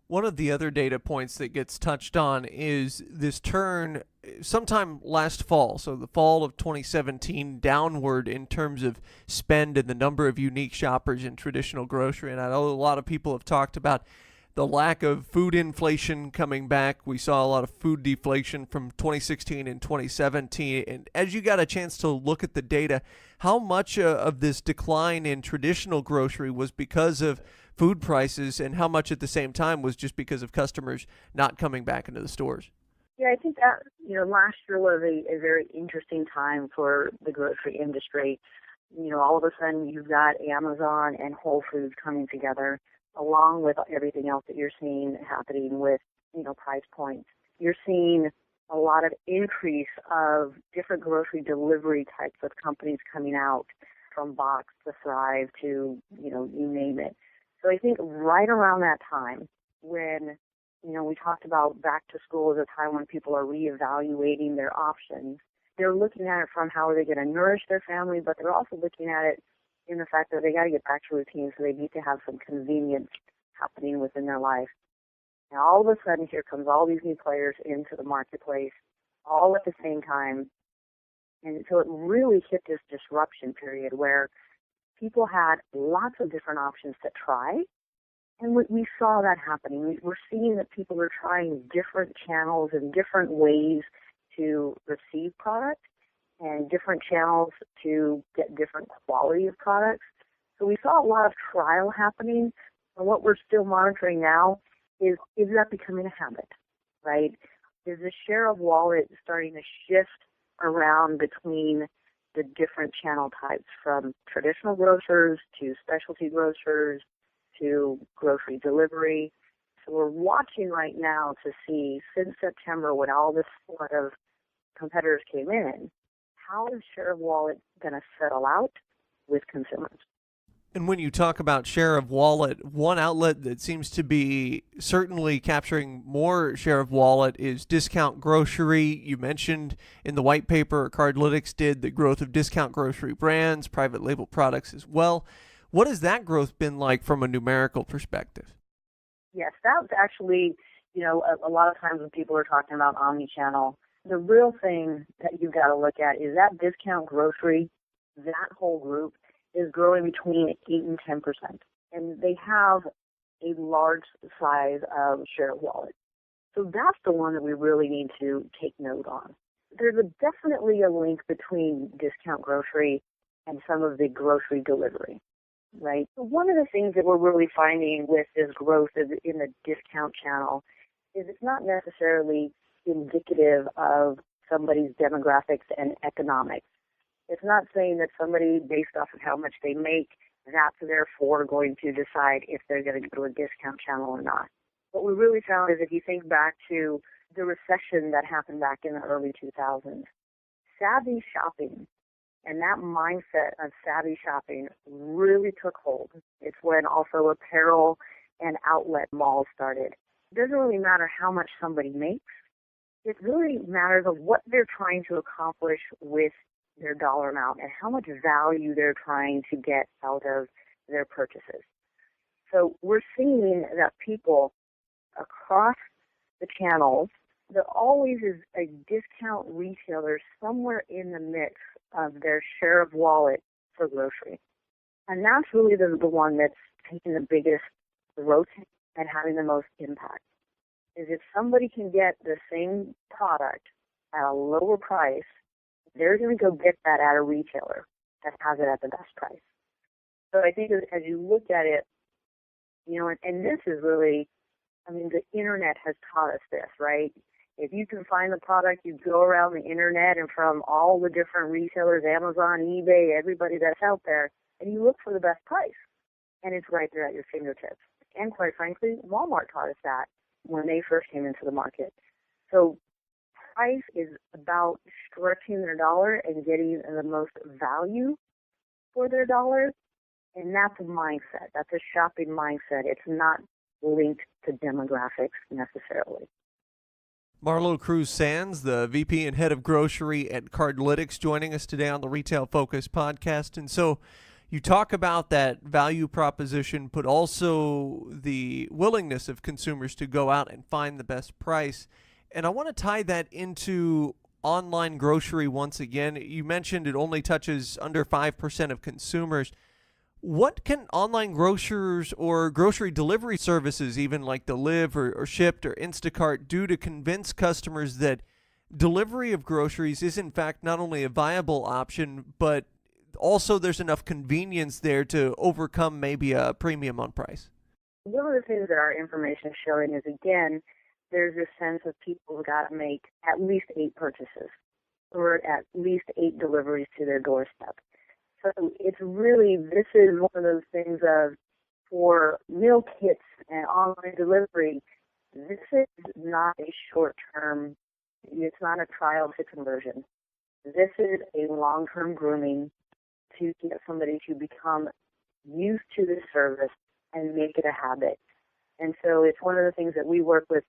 One of the other data points that gets touched on is this turn sometime last fall, so the fall of 2017, downward in terms of spend and the number of unique shoppers in traditional grocery. And I know a lot of people have talked about the lack of food inflation coming back. We saw a lot of food deflation from 2016 and 2017. And as you got a chance to look at the data, how much of this decline in traditional grocery was because of food prices, and how much at the same time was just because of customers not coming back into the stores? Yeah, I think that, last year was a very interesting time for the grocery industry. All of a sudden you've got Amazon and Whole Foods coming together, along with everything else that you're seeing happening with, price points. You're seeing a lot of increase of different grocery delivery types of companies coming out, from Box to Thrive to, you name it. So I think right around that time when, we talked about back to school as a time when people are reevaluating their options, they're looking at it from how are they going to nourish their family, but they're also looking at it in the fact that they got to get back to routine, so they need to have some convenience happening within their life. And all of a sudden, here comes all these new players into the marketplace, all at the same time. And so it really hit this disruption period where people had lots of different options to try. And we saw that happening. We're seeing that people are trying different channels and different ways to receive product and different channels to get different quality of products. So we saw a lot of trial happening. And what we're still monitoring now is that becoming a habit, right? Is the share of wallet starting to shift around between the different channel types, from traditional grocers to specialty grocers to grocery delivery? So we're watching right now to see, since September when all this flood of competitors came in, how is share of wallet going to settle out with consumers? And when you talk about share of wallet, one outlet that seems to be certainly capturing more share of wallet is discount grocery. You mentioned in the white paper, Cardlytics did the growth of discount grocery brands, private label products as well. What has that growth been like from a numerical perspective? Yes, that was actually, a lot of times when people are talking about omnichannel, the real thing that you've got to look at is that discount grocery, that whole group, is growing between 8 and 10%. And they have a large size of share of wallet. So that's the one that we really need to take note on. There's definitely a link between discount grocery and some of the grocery delivery, right? So one of the things that we're really finding with this growth in the discount channel is it's not necessarily indicative of somebody's demographics and economics. It's not saying that somebody, based off of how much they make, that's therefore going to decide if they're going to go to a discount channel or not. What we really found is if you think back to the recession that happened back in the early 2000s, savvy shopping and that mindset of savvy shopping really took hold. It's when also apparel and outlet malls started. It doesn't really matter how much somebody makes. It really matters of what they're trying to accomplish with their dollar amount and how much value they're trying to get out of their purchases. So we're seeing that people across the channels, there always is a discount retailer somewhere in the mix of their share of wallet for grocery. And that's really the one that's taking the biggest growth and having the most impact. Is if somebody can get the same product at a lower price, they're going to go get that at a retailer that has it at the best price. So I think as you look at it, and this is really, the internet has taught us this, right? If you can find the product, you go around the internet and from all the different retailers, Amazon, eBay, everybody that's out there, and you look for the best price. And it's right there at your fingertips. And quite frankly, Walmart taught us that when they first came into the market. So price is about stretching their dollar and getting the most value for their dollar. And that's a mindset. That's a shopping mindset. It's not linked to demographics necessarily. Marlo Cruz-Sands, the VP and head of grocery at Cardlytics, joining us today on the Retail Focus podcast. And so you talk about that value proposition, but also the willingness of consumers to go out and find the best price. And I want to tie that into online grocery once again. You mentioned it only touches under 5% of consumers. What can online grocers or grocery delivery services, even like Deliv or Shipt or Instacart, do to convince customers that delivery of groceries is in fact not only a viable option, but also there's enough convenience there to overcome maybe a premium on price? One of the things that our information is showing is, again, there's this sense of people have got to make at least 8 purchases or at least 8 deliveries to their doorstep. So it's really, this is one of those things of, for meal kits and online delivery, this is not a short-term, it's not a trial to conversion. This is a long-term grooming to get somebody to become used to this service and make it a habit. And so it's one of the things that we work with,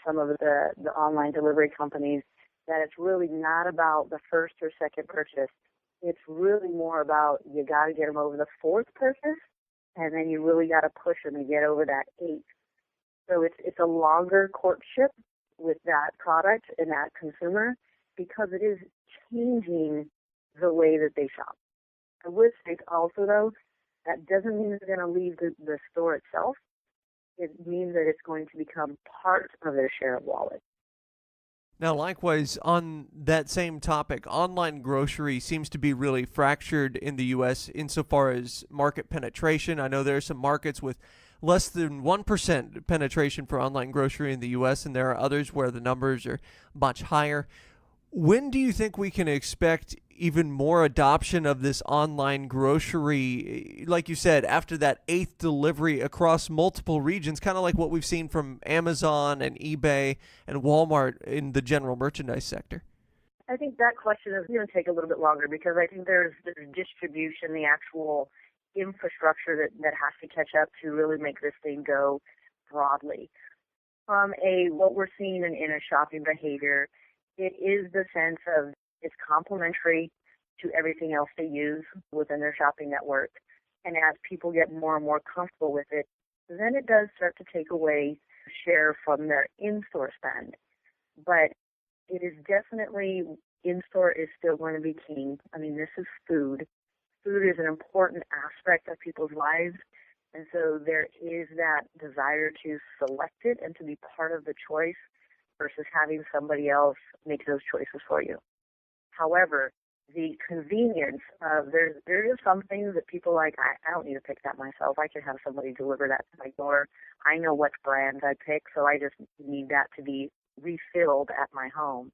some of the online delivery companies, that it's really not about the first or second purchase. It's really more about you got to get them over the 4th purchase, and then you really got to push them to get over that 8th. So it's a longer courtship with that product and that consumer because it is changing the way that they shop. I would say also, though, that doesn't mean they're going to leave the store itself. It means that it's going to become part of their share of wallet. Now, likewise, on that same topic, online grocery seems to be really fractured in the U.S. insofar as market penetration. I know there are some markets with less than 1% penetration for online grocery in the U.S., and there are others where the numbers are much higher. When do you think we can expect even more adoption of this online grocery, like you said, after that 8th delivery across multiple regions, kind of like what we've seen from Amazon and eBay and Walmart in the general merchandise sector? I think that question is going to take a little bit longer because I think there's distribution, the actual infrastructure that has to catch up to really make this thing go broadly. From what we're seeing in a shopping behavior, it is the sense of it's complementary to everything else they use within their shopping network. And as people get more and more comfortable with it, then it does start to take away share from their in-store spend. But it is definitely, in-store is still going to be king. This is food. Food is an important aspect of people's lives. And so there is that desire to select it and to be part of the choice versus having somebody else make those choices for you. However, the convenience of there is some things that people like, I don't need to pick that myself. I can have somebody deliver that to my door. I know what brand I pick, so I just need that to be refilled at my home.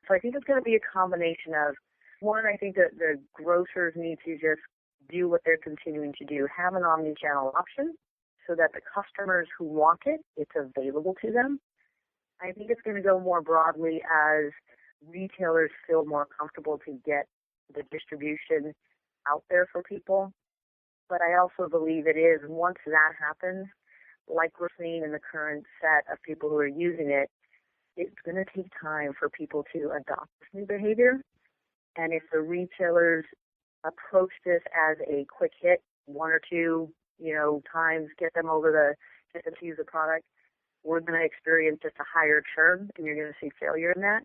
So I think it's going to be a combination of, one, I think that the grocers need to just do what they're continuing to do, have an omni-channel option so that the customers who want it, it's available to them. I think it's going to go more broadly as retailers feel more comfortable to get the distribution out there for people. But I also believe it is, once that happens, like we're seeing in the current set of people who are using it, it's going to take time for people to adopt this new behavior. And if the retailers approach this as a quick hit, 1 or 2, times, get them to use the product, we're going to experience just a higher churn, and you're going to see failure in that.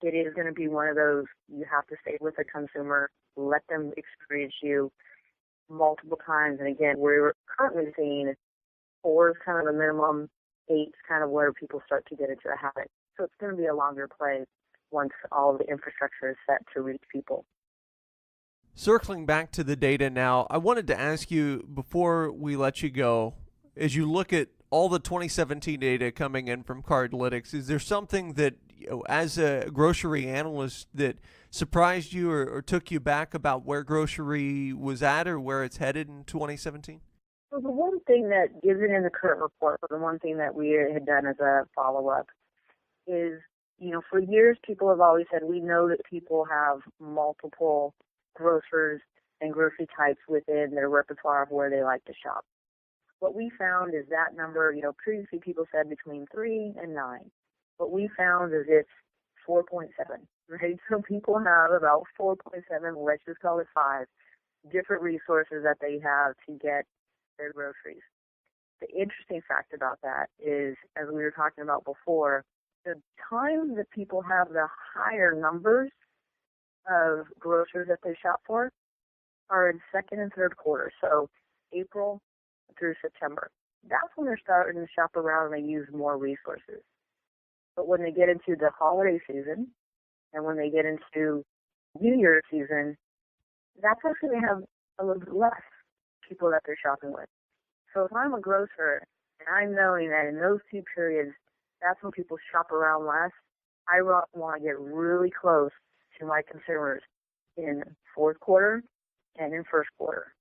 It is going to be one of those, you have to stay with the consumer, let them experience you multiple times. And again, we're currently seeing 4 is kind of the minimum, 8 is kind of where people start to get into a habit. So it's going to be a longer play once all of the infrastructure is set to reach people. Circling back to the data now, I wanted to ask you before we let you go, as you look at all the 2017 data coming in from Cardlytics, is there something that, as a grocery analyst, that surprised you or took you back about where grocery was at or where it's headed in 2017? So the one thing that isn't in the current report, but the one thing that we had done as a follow-up is, for years people have always said, we know that people have multiple grocers and grocery types within their repertoire of where they like to shop. What we found is that number, previously people said between 3 and 9. What we found is it's 4.7, right? So people have about 4.7, let's just call it 5, different resources that they have to get their groceries. The interesting fact about that is, as we were talking about before, the times that people have the higher numbers of grocers that they shop for are in second and third quarter, so April through September. That's when they're starting to shop around and they use more resources. But when they get into the holiday season and when they get into New Year's season, that's actually they have a little bit less people that they're shopping with. So if I'm a grocer and I'm knowing that in those 2 periods, that's when people shop around less, I want to get really close to my consumers in fourth quarter and in first quarter.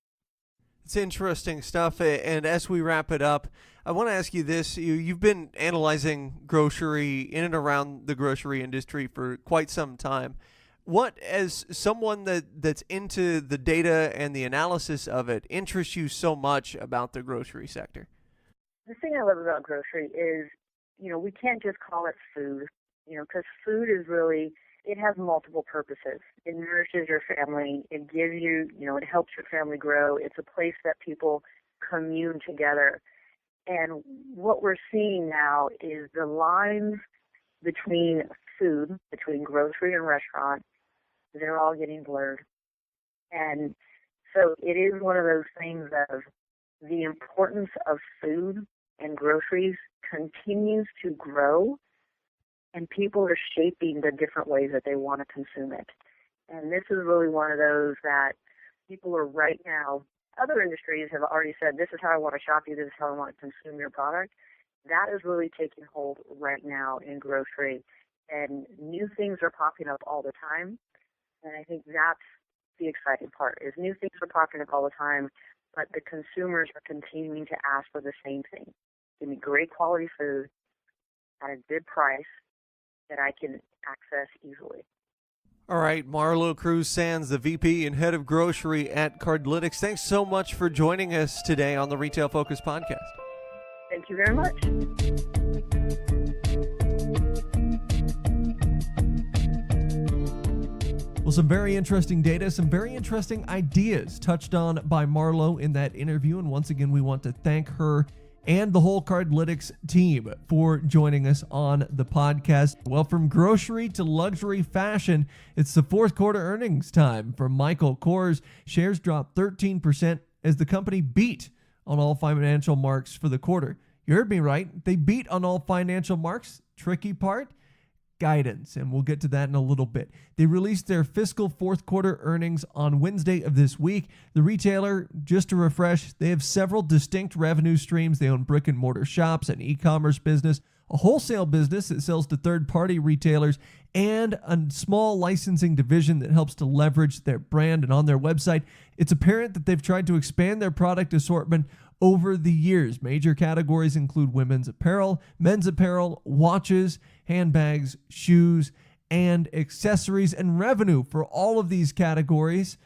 It's interesting stuff. And as we wrap it up, I want to ask you this. You've been analyzing grocery in and around the grocery industry for quite some time. What, as someone that's into the data and the analysis of it, interests you so much about the grocery sector? The thing I love about grocery is, we can't just call it food, because food is really, it has multiple purposes. It nourishes your family. It gives you, it helps your family grow. It's a place that people commune together. And what we're seeing now is the lines between food, between grocery and restaurant, they're all getting blurred. And so it is one of those things of the importance of food and groceries continues to grow, and people are shaping the different ways that they want to consume it. And this is really one of those that people are right now, other industries have already said, this is how I want to shop you, this is how I want to consume your product. That is really taking hold right now in grocery. And new things are popping up all the time. And I think that's the exciting part, is new things are popping up all the time, but the consumers are continuing to ask for the same thing. Give me great quality food at a good price that I can access easily. All right, Marlo Cruz-Sands, the VP and head of grocery at Cardlytics. Thanks so much for joining us today on the Retail Focus podcast. Thank you very much. Well, some very interesting data, some very interesting ideas touched on by Marlo in that interview. And once again, we want to thank her and the whole Cardlytics team for joining us on the podcast. Well, from grocery to luxury fashion, it's the fourth quarter earnings time for Michael Kors. Shares dropped 13% as the company beat on all financial marks for the quarter. You heard me right. They beat on all financial marks. Tricky part, guidance, and we'll get to that in a little bit. They released their fiscal fourth quarter earnings on Wednesday of this week. The retailer, just to refresh, they have several distinct revenue streams. They own brick and mortar shops, an e-commerce business, a wholesale business that sells to third-party retailers, and a small licensing division that helps to leverage their brand. And on their website, it's apparent that they've tried to expand their product assortment over the years. Major categories include women's apparel, men's apparel, watches, handbags, shoes, and accessories. And revenue for all of these categories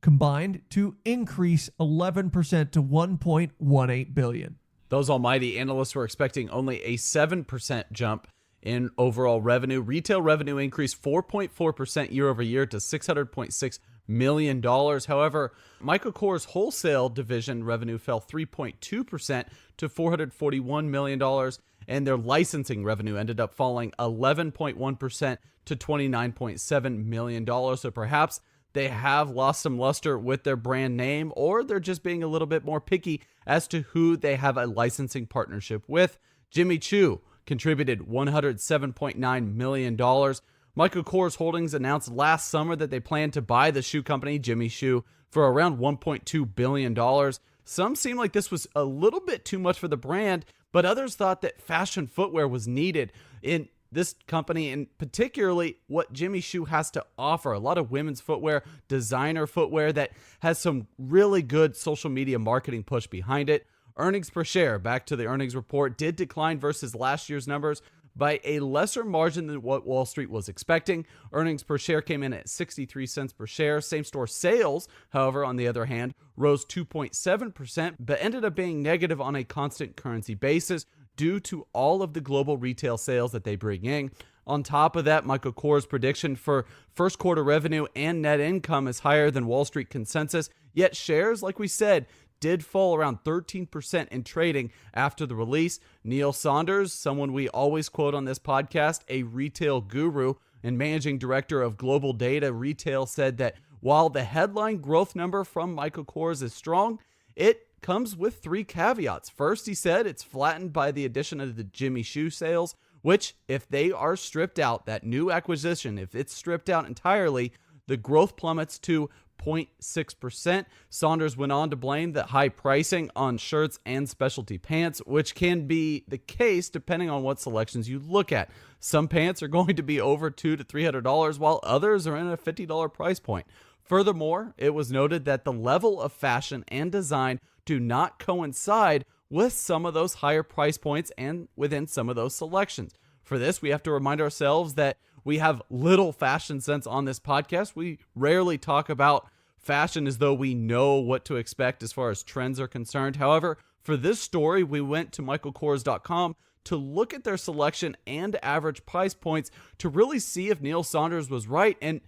combined to increase 11% to $1.18 billion. Those almighty analysts were expecting only a 7% jump in overall revenue. Retail revenue increased 4.4% year over year to $600.6 million. However, Michael Kors' wholesale division revenue fell 3.2% to $441 million, and their licensing revenue ended up falling 11.1% to $29.7 million. So perhaps they have lost some luster with their brand name, or they're just being a little bit more picky as to who they have a licensing partnership with. Jimmy Choo contributed $107.9 million. Michael Kors Holdings announced last summer that they plan to buy the shoe company, Jimmy Choo, for around $1.2 billion. Some seem like this was a little bit too much for the brand, but others thought that fashion footwear was needed in this company, and particularly what Jimmy Choo has to offer. A lot of women's footwear, designer footwear that has some really good social media marketing push behind it. Earnings per share, back to the earnings report, did decline versus last year's numbers by a lesser margin than what Wall Street was expecting. Earnings per share came in at 63 cents per share. Same-store sales, however, on the other hand, rose 2.7%, but ended up being negative on a constant currency basis due to all of the global retail sales that they bring in. On top of that, Michael Kors' prediction for first quarter revenue and net income is higher than Wall Street consensus, yet shares, like we said, did fall around 13% in trading after the release. Neil Saunders, someone we always quote on this podcast, a retail guru and managing director of Global Data Retail, said that while the headline growth number from Michael Kors is strong, it comes with three caveats. First, he said it's flattened by the addition of the Jimmy Choo sales, which, if they are stripped out, that new acquisition, if it's stripped out entirely, the growth plummets to 0.6%. Saunders went on to blame the high pricing on shirts and specialty pants, which can be the case depending on what selections you look at. Some pants are going to be over $200 to $300, while others are in a $50 price point. Furthermore, it was noted that the level of fashion and design do not coincide with some of those higher price points and within some of those selections. For this, we have to remind ourselves that we have little fashion sense on this podcast. We rarely talk about fashion as though we know what to expect as far as trends are concerned. However, for this story, we went to michaelkors.com to look at their selection and average price points to really see if Neil Saunders was right. And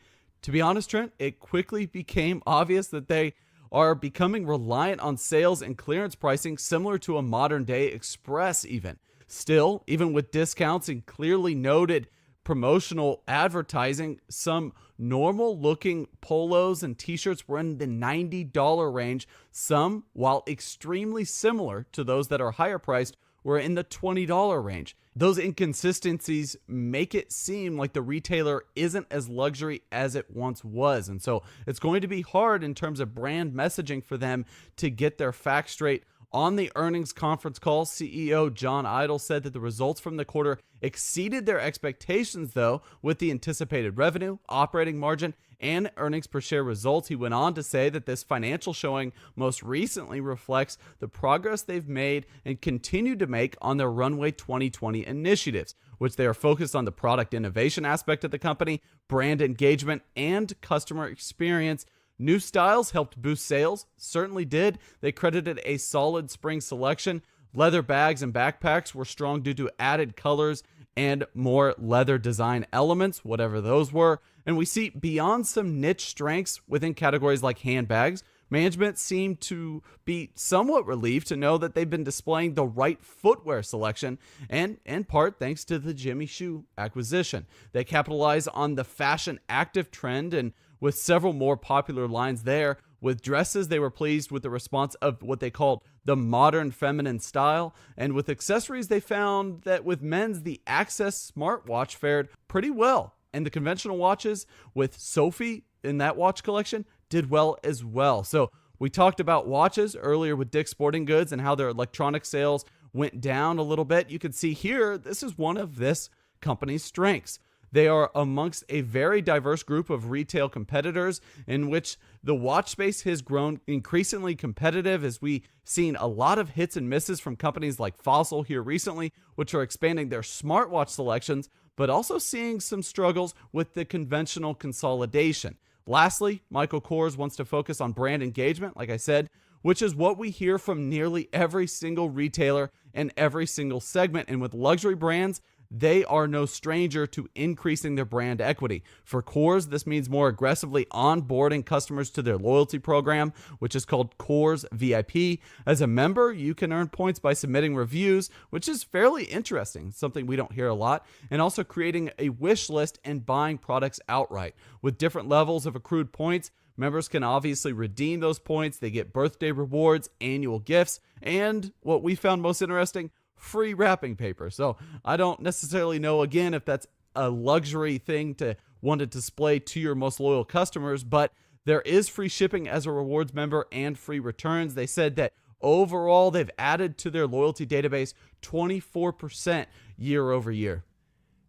to be honest, Trent, it quickly became obvious that they are becoming reliant on sales and clearance pricing similar to a modern day Express even. Still, even with discounts and clearly noted promotional advertising, some normal looking polos and t-shirts were in the $90 range. Some, while extremely similar to those that are higher priced, were in the $20 range. Those inconsistencies make it seem like the retailer isn't as luxury as it once was. And so it's going to be hard in terms of brand messaging for them to get their facts straight. On the earnings conference call, CEO John Idle said that the results from the quarter exceeded their expectations, though, with the anticipated revenue, operating margin, and earnings per share results. He went on to say that this financial showing most recently reflects the progress they've made and continue to make on their Runway 2020 initiatives, which they are focused on the product innovation aspect of the company, brand engagement, and customer experience. New styles helped boost sales, certainly did. They credited a solid spring selection. Leather bags and backpacks were strong due to added colors and more leather design elements, whatever those were. And we see beyond some niche strengths within categories like handbags, management seemed to be somewhat relieved to know that they've been displaying the right footwear selection, and in part thanks to the Jimmy Choo acquisition. They capitalize on the fashion active trend, and with several more popular lines there. With dresses, they were pleased with the response of what they called the modern feminine style. And with accessories, they found that with men's, the Access smartwatch fared pretty well. And the conventional watches with Sophie in that watch collection did well as well. So we talked about watches earlier with Dick's Sporting Goods and how their electronic sales went down a little bit. You can see here, this is one of this company's strengths. They are amongst a very diverse group of retail competitors in which the watch space has grown increasingly competitive, as we've seen a lot of hits and misses from companies like Fossil here recently, which are expanding their smartwatch selections, but also seeing some struggles with the conventional consolidation. Lastly, Michael Kors wants to focus on brand engagement, like I said, which is what we hear from nearly every single retailer and every single segment. And with luxury brands, they are no stranger to increasing their brand equity. For Kors, this means more aggressively onboarding customers to their loyalty program, which is called Kors VIP. As a member, you can earn points by submitting reviews, which is fairly interesting, something we don't hear a lot, and also creating a wish list and buying products outright. With different levels of accrued points, members can obviously redeem those points. They get birthday rewards, annual gifts, and what we found most interesting, free wrapping paper. So I don't necessarily know, again, if that's a luxury thing to want to display to your most loyal customers, but there is free shipping as a rewards member and free returns. They said that overall, they've added to their loyalty database 24% year over year.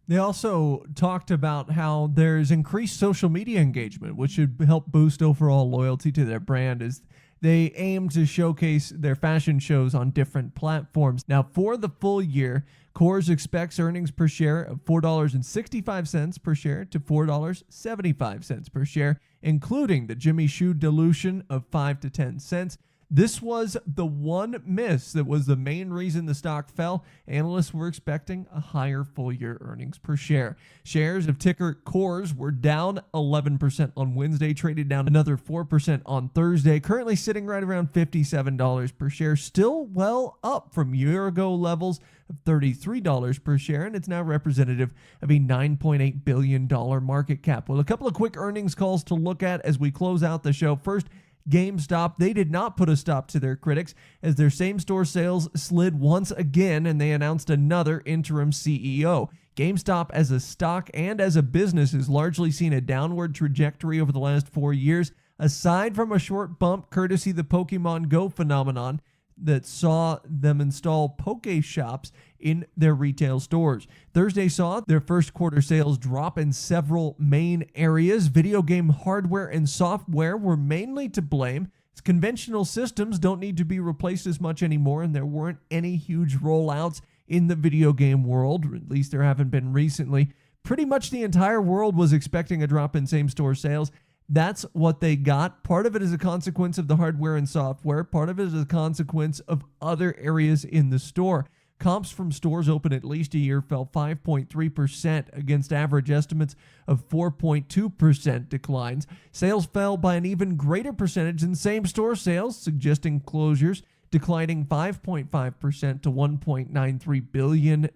They also talked about how there's increased social media engagement, which should help boost overall loyalty to their brand as they aim to showcase their fashion shows on different platforms. Now, for the full year, Coors expects earnings per share of $4.65 per share to $4.75 per share, including the Jimmy Choo dilution of 5 to 10 cents. This was the one miss that was the main reason the stock fell. Analysts were expecting a higher full-year earnings per share. Shares of ticker Coors were down 11% on Wednesday, traded down another 4% on Thursday, currently sitting right around $57 per share, still well up from year-ago levels of $33 per share, and it's now representative of a $9.8 billion market cap. Well, a couple of quick earnings calls to look at as we close out the show. First, GameStop, they did not put a stop to their critics as their same-store sales slid once again, and they announced another interim CEO. GameStop as a stock and as a business has largely seen a downward trajectory over the last 4 years, aside from a short bump courtesy the Pokemon Go phenomenon that saw them install Poke Shops in their retail stores. Thursday saw their first quarter sales drop in several main areas. Video game hardware and software were mainly to blame. Conventional systems don't need to be replaced as much anymore, and there weren't any huge rollouts in the video game world, or at least there haven't been recently. Pretty much the entire world was expecting a drop in same-store sales. That's what they got. Part of it is a consequence of the hardware and software. Part of it is a consequence of other areas in the store. Comps from stores open at least a year fell 5.3% against average estimates of 4.2% declines. Sales fell by an even greater percentage than same-store sales, suggesting closures, declining 5.5% to $1.93 billion.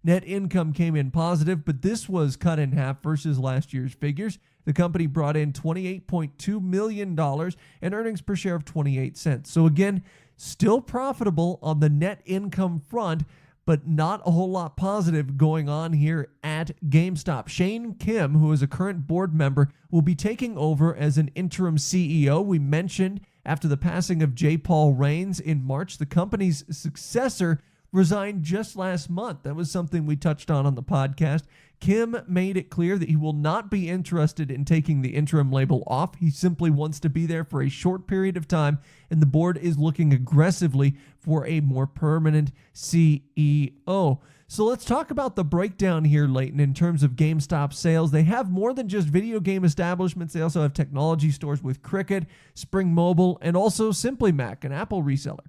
Net income came in positive, but this was cut in half versus last year's figures. The company brought in $28.2 million and earnings per share of 28 cents. So again, still profitable on the net income front, but not a whole lot positive going on here at GameStop. Shane Kim, who is a current board member, will be taking over as an interim CEO. We mentioned after the passing of J. Paul Raines in March, the company's successor resigned just last month. That was something we touched on the podcast. Kim made it clear that he will not be interested in taking the interim label off. He simply wants to be there for a short period of time, and the board is looking aggressively for a more permanent CEO. So let's talk about the breakdown here, Leighton, in terms of GameStop sales. They have more than just video game establishments. They also have technology stores with Cricket, Spring Mobile, and also Simply Mac, an Apple reseller.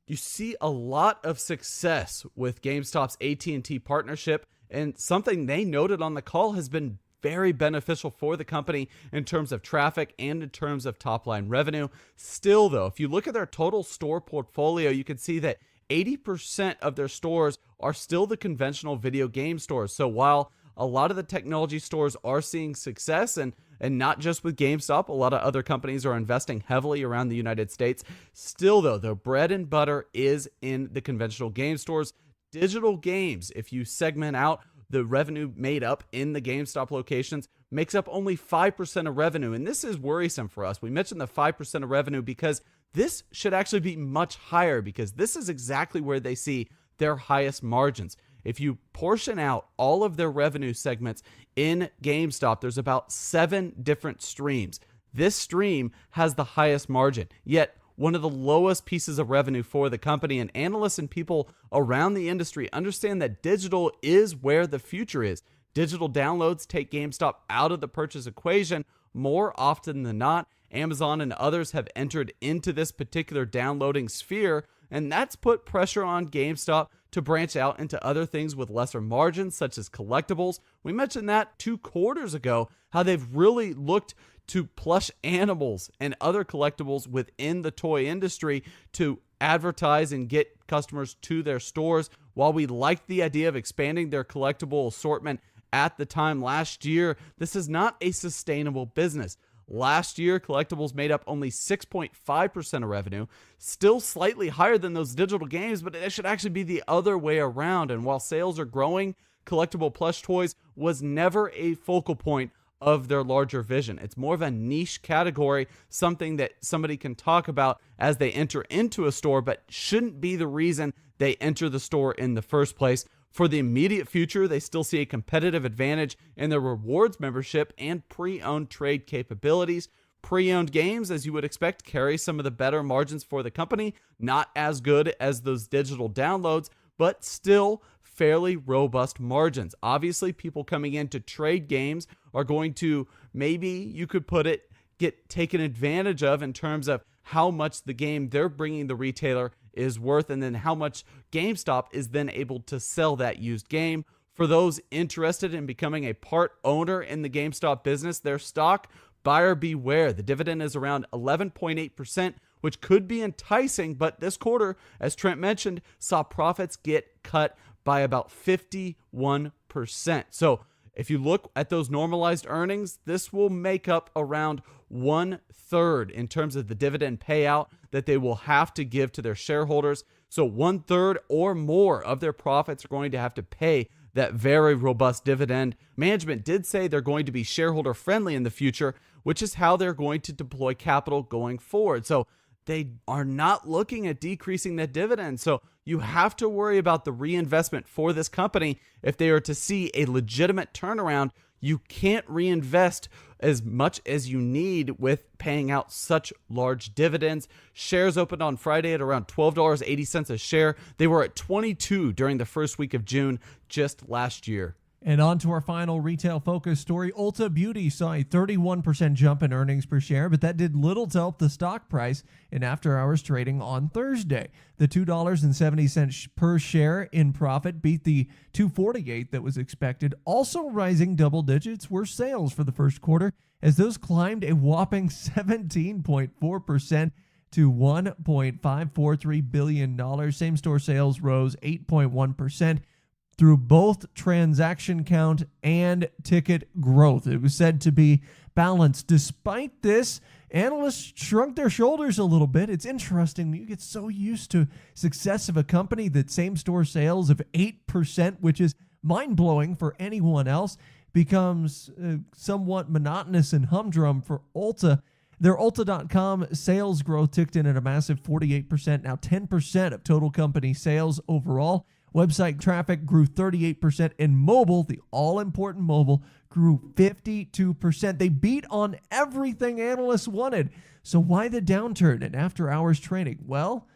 You see a lot of success with GameStop's AT&T partnership, and something they noted on the call has been very beneficial for the company in terms of traffic and in terms of top-line revenue. Still, though, if you look at their total store portfolio, you can see that 80% of their stores are still the conventional video game stores. So while a lot of the technology stores are seeing success, and not just with GameStop, a lot of other companies are investing heavily around the United States. Still, though, their bread and butter is in the conventional game stores. Digital games, if you segment out the revenue made up in the GameStop locations, makes up only 5% of revenue. And this is worrisome for us. We mentioned the 5% of revenue because this should actually be much higher, because this is exactly where they see their highest margins. If you portion out all of their revenue segments in GameStop, there's about 7 different streams. This stream has the highest margin, yet one of the lowest pieces of revenue for the company. And analysts and people around the industry understand that digital is where the future is. Digital downloads take GameStop out of the purchase equation more often than not. Amazon and others have entered into this particular downloading sphere, and that's put pressure on GameStop to branch out into other things with lesser margins, such as collectibles. We mentioned that 2 quarters ago, how they've really looked to plush animals and other collectibles within the toy industry to advertise and get customers to their stores. While we liked the idea of expanding their collectible assortment at the time last year, this is not a sustainable business. Last year, collectibles made up only 6.5% of revenue, still slightly higher than those digital games, but it should actually be the other way around. And while sales are growing, collectible plush toys was never a focal point of their larger vision. It's more of a niche category, something that somebody can talk about as they enter into a store, but shouldn't be the reason they enter the store in the first place. For the immediate future, they still see a competitive advantage in their rewards membership and pre-owned trade capabilities. Pre-owned games, as you would expect, carry some of the better margins for the company. Not as good as those digital downloads, but still fairly robust margins. Obviously, people coming in to trade games are going to, maybe you could put it, get taken advantage of in terms of how much the game they're bringing the retailer is worth, and then how much GameStop is then able to sell that used game. For those interested in becoming a part owner in the GameStop business, their stock, buyer beware. The dividend is around 11.8%, which could be enticing, but this quarter, as Trent mentioned, saw profits get cut by about 51%. So if you look at those normalized earnings, this will make up around 1/3 in terms of the dividend payout that they will have to give to their shareholders. So 1/3 or more of their profits are going to have to pay that very robust dividend. Management did say they're going to be shareholder friendly in the future, which is how they're going to deploy capital going forward. So they are not looking at decreasing that dividend. So you have to worry about the reinvestment for this company. If they are to see a legitimate turnaround, you can't reinvest as much as you need with paying out such large dividends. Shares opened on Friday at around $12.80 a share. They were at 22 during the first week of June just last year. And on to our final retail focus story. Ulta Beauty saw a 31% jump in earnings per share, but that did little to help the stock price in after-hours trading on Thursday. The $2.70 per share in profit beat the $2.48 that was expected. Also rising double digits were sales for the first quarter, as those climbed a whopping 17.4% to $1.543 billion. Same-store sales rose 8.1%. through both transaction count and ticket growth. It was said to be balanced. Despite this, analysts shrunk their shoulders a little bit. It's interesting. You get so used to success of a company that same-store sales of 8%, which is mind-blowing for anyone else, becomes somewhat monotonous and humdrum for Ulta. Their Ulta.com sales growth ticked in at a massive 48%, now 10% of total company sales overall. Website traffic grew 38%, and mobile, the all-important mobile, grew 52%. They beat on everything analysts wanted. So why the downturn in after-hours trading? Well,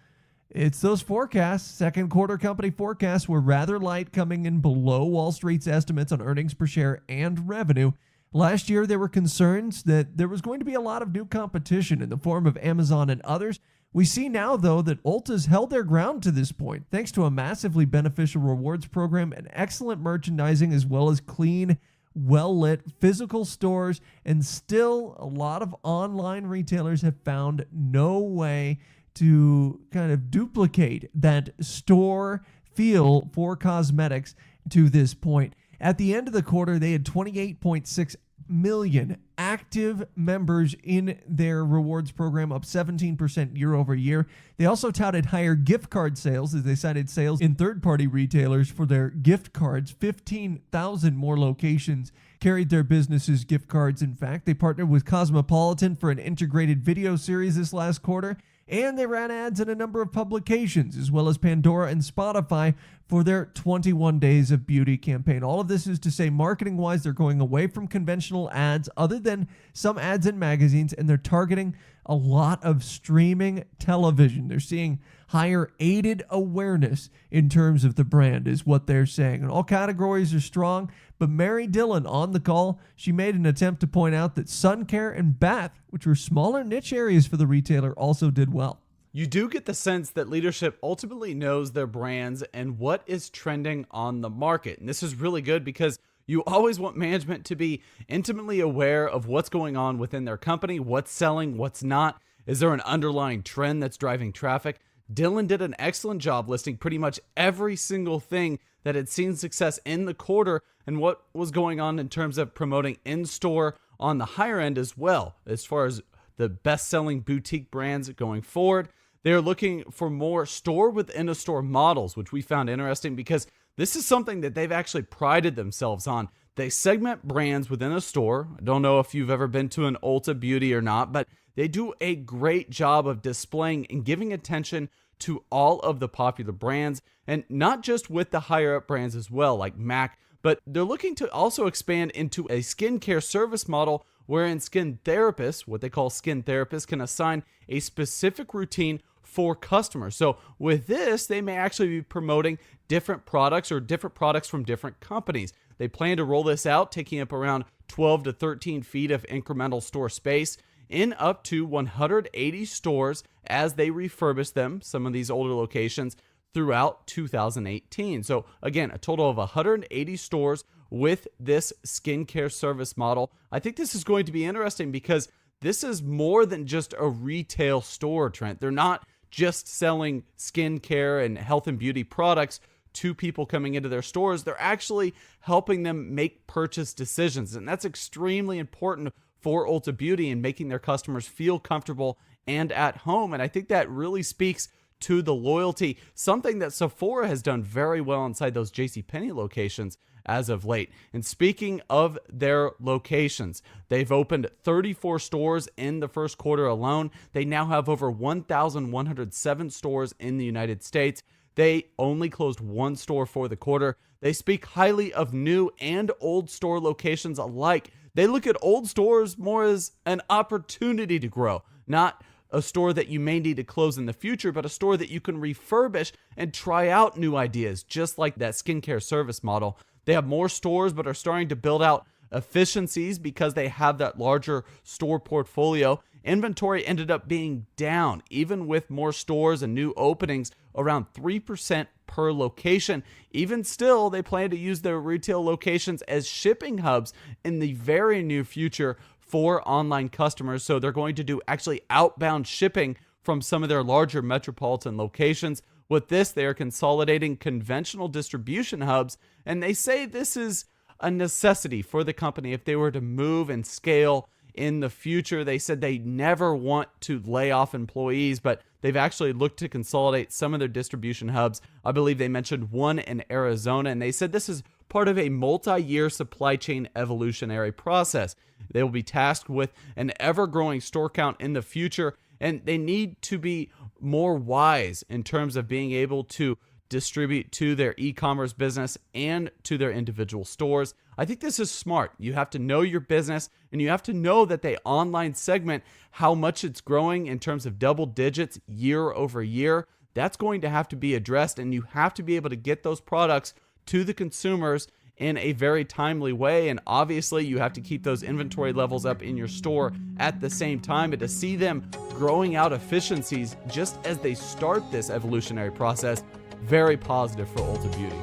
it's those forecasts. Second quarter company forecasts were rather light, coming in below Wall Street's estimates on earnings per share and revenue. Last year, there were concerns that there was going to be a lot of new competition in the form of Amazon and others. We see now, though, that Ulta's held their ground to this point, thanks to a massively beneficial rewards program and excellent merchandising, as well as clean, well-lit physical stores. And still, a lot of online retailers have found no way to kind of duplicate that store feel for cosmetics to this point. At the end of the quarter, they had 28.6 million active members in their rewards program, up 17% year over year. They also touted higher gift card sales as they cited sales in third-party retailers for their gift cards. 15,000 more locations carried their businesses' gift cards. In fact, they partnered with Cosmopolitan for an integrated video series this last quarter, and they ran ads in a number of publications, as well as Pandora and Spotify for their 21 Days of Beauty campaign. All of this is to say, marketing-wise, they're going away from conventional ads, other than some ads in magazines, and they're targeting a lot of streaming television. They're seeing higher aided awareness in terms of the brand, is what they're saying. And all categories are strong, but Mary Dillon on the call, she made an attempt to point out that sun care and bath, which were smaller niche areas for the retailer, also did well. You do get the sense that leadership ultimately knows their brands and what is trending on the market. And this is really good because you always want management to be intimately aware of what's going on within their company, what's selling, what's not. Is there an underlying trend that's driving traffic? Dillon did an excellent job listing pretty much every single thing that had seen success in the quarter and what was going on in terms of promoting in-store on the higher end as well, as far as the best-selling boutique brands going forward. They're looking for more store within a store models, which we found interesting because this is something that they've actually prided themselves on. They segment brands within a store. I don't know if you've ever been to an Ulta Beauty or not, but they do a great job of displaying and giving attention to all of the popular brands, and not just with the higher up brands as well, like MAC, but they're looking to also expand into a skincare service model wherein skin therapists, what they call skin therapists, can assign a specific routine for customers. So with this, they may actually be promoting different products or different products from different companies. They plan to roll this out, taking up around 12 to 13 feet of incremental store space in up to 180 stores as they refurbish them, some of these older locations, throughout 2018. So again, a total of 180 stores with this skincare service model. I think this is going to be interesting because this is more than just a retail store, Trent. They're not just selling skincare and health and beauty products to people coming into their stores. They're actually helping them make purchase decisions. And that's extremely important for Ulta Beauty and making their customers feel comfortable and at home. And I think that really speaks to the loyalty, something that Sephora has done very well inside those JCPenney locations as of late. And speaking of their locations, they've opened 34 stores in the first quarter alone. They now have over 1,107 stores in the United States. They only closed one store for the quarter. They speak highly of new and old store locations alike. They look at old stores more as an opportunity to grow, not a store that you may need to close in the future, but a store that you can refurbish and try out new ideas, just like that skincare service model. They have more stores, but are starting to build out efficiencies because they have that larger store portfolio. Inventory ended up being down, even with more stores and new openings, around 3% per location. Even still, they plan to use their retail locations as shipping hubs in the very near future for online customers. So they're going to do actually outbound shipping from some of their larger metropolitan locations. With this, they are consolidating conventional distribution hubs, and they say this is a necessity for the company if they were to move and scale in the future. They said they never want to lay off employees, but they've actually looked to consolidate some of their distribution hubs. I believe they mentioned one in Arizona, and they said this is part of a multi-year supply chain evolutionary process. They will be tasked with an ever-growing store count in the future, and they need to be more wise in terms of being able to distribute to their e-commerce business and to their individual stores. I think this is smart. You have to know your business, and you have to know that the online segment, how much it's growing in terms of double digits year over year. That's going to have to be addressed, and you have to be able to get those products to the consumers in a very timely way. And obviously you have to keep those inventory levels up in your store at the same time. And to see them growing out efficiencies just as they start this evolutionary process, very positive for Ulta Beauty.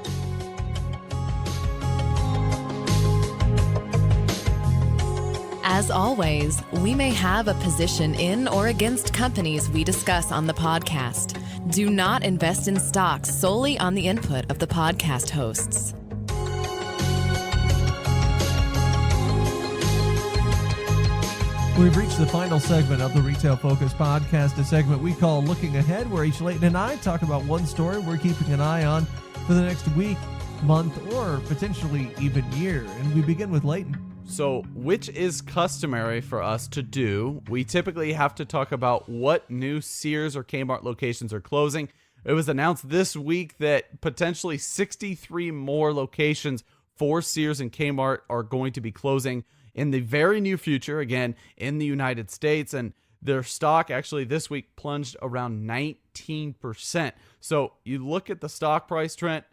As always, we may have a position in or against companies we discuss on the podcast. Do not invest in stocks solely on the input of the podcast hosts. We've reached the final segment of the Retail Focus podcast, a segment we call Looking Ahead, where each Leighton and I talk about one story we're keeping an eye on for the next week, month, or potentially even year. And we begin with Leighton. So, which is customary for us to do, we typically have to talk about what new Sears or Kmart locations are closing. It was announced this week that potentially 63 more locations for Sears and Kmart are going to be closing in the very near future, again, in the United States. And their stock actually this week plunged around 19%. So you look at the stock price, Trent,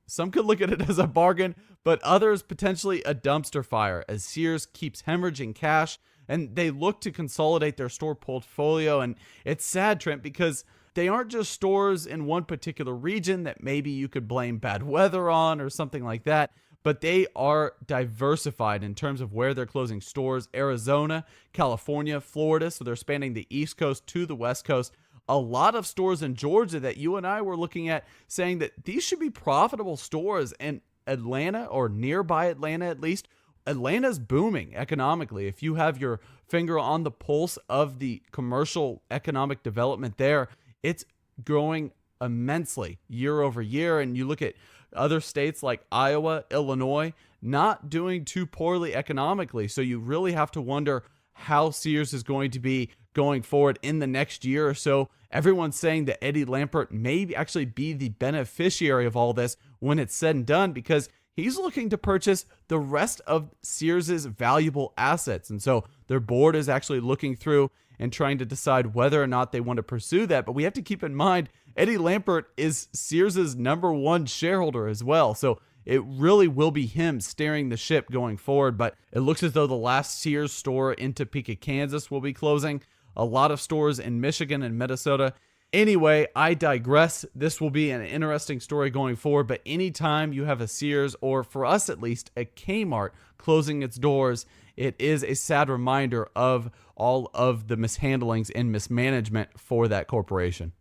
some could look at it as a bargain, but others potentially a dumpster fire as Sears keeps hemorrhaging cash and they look to consolidate their store portfolio. And it's sad, Trent, because they aren't just stores in one particular region that maybe you could blame bad weather on or something like that, but they are diversified in terms of where they're closing stores. Arizona, California, Florida, so they're spanning the East Coast to the West Coast. A lot of stores in Georgia that you and I were looking at saying that these should be profitable stores. And Atlanta, or nearby Atlanta at least, Atlanta's booming economically. If you have your finger on the pulse of the commercial economic development there, it's growing immensely year over year. And you look at other states like Iowa, Illinois, not doing too poorly economically. So you really have to wonder how Sears is going to be going forward in the next year or so. Everyone's saying that Eddie Lampert may actually be the beneficiary of all this when it's said and done, because he's looking to purchase the rest of Sears's valuable assets. And so their board is actually looking through and trying to decide whether or not they want to pursue that. But we have to keep in mind, Eddie Lampert is Sears's #1 shareholder as well. So it really will be him steering the ship going forward. But it looks as though the last Sears store in Topeka, Kansas will be closing. A lot of stores in Michigan and Minnesota. Anyway, I digress. This will be an interesting story going forward, but anytime you have a Sears, or for us at least, a Kmart closing its doors, it is a sad reminder of all of the mishandlings and mismanagement for that corporation.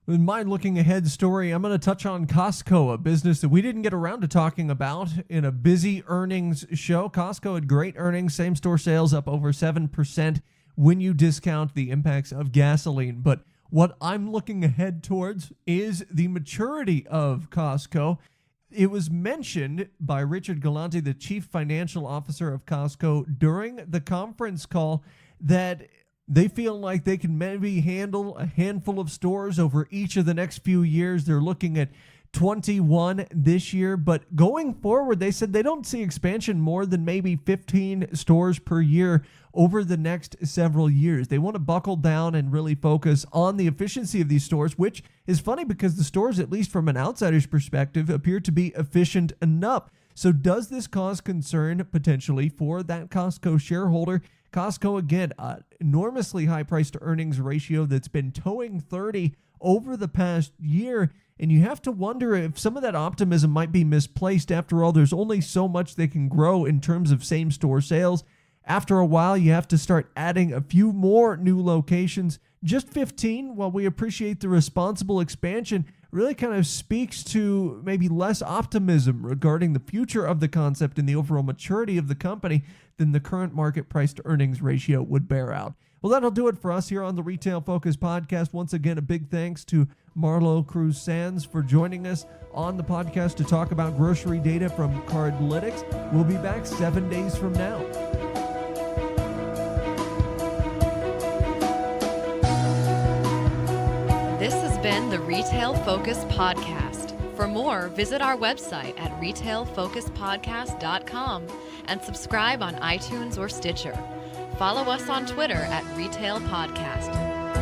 In my looking ahead story, I'm going to touch on Costco, a business that we didn't get around to talking about in a busy earnings show. Costco had great earnings, same-store sales up over 7% when you discount the impacts of gasoline. But what I'm looking ahead towards is the maturity of Costco. It was mentioned by Richard Galante, the chief financial officer of Costco, during the conference call that they feel like they can maybe handle a handful of stores over each of the next few years. They're looking at 21 this year, but going forward, they said they don't see expansion more than maybe 15 stores per year over the next several years. They want to buckle down and really focus on the efficiency of these stores, which is funny because the stores, at least from an outsider's perspective, appear to be efficient enough. So does this cause concern potentially for that Costco shareholder? Costco, again, enormously high price to earnings ratio that's been towing 30 over the past year. And you have to wonder if some of that optimism might be misplaced. After all, there's only so much they can grow in terms of same-store sales. After a while, you have to start adding a few more new locations. Just 15, while we appreciate the responsible expansion, really kind of speaks to maybe less optimism regarding the future of the concept and the overall maturity of the company than the current market price to earnings ratio would bear out. Well, that'll do it for us here on the Retail Focus podcast. Once again, a big thanks to Marlo Cruz-Sands for joining us on the podcast to talk about grocery data from Cardlytics. We'll be back 7 days from now. This has been the Retail Focus Podcast. For more, visit our website at retailfocuspodcast.com and subscribe on iTunes or Stitcher. Follow us on Twitter at Retail Podcast.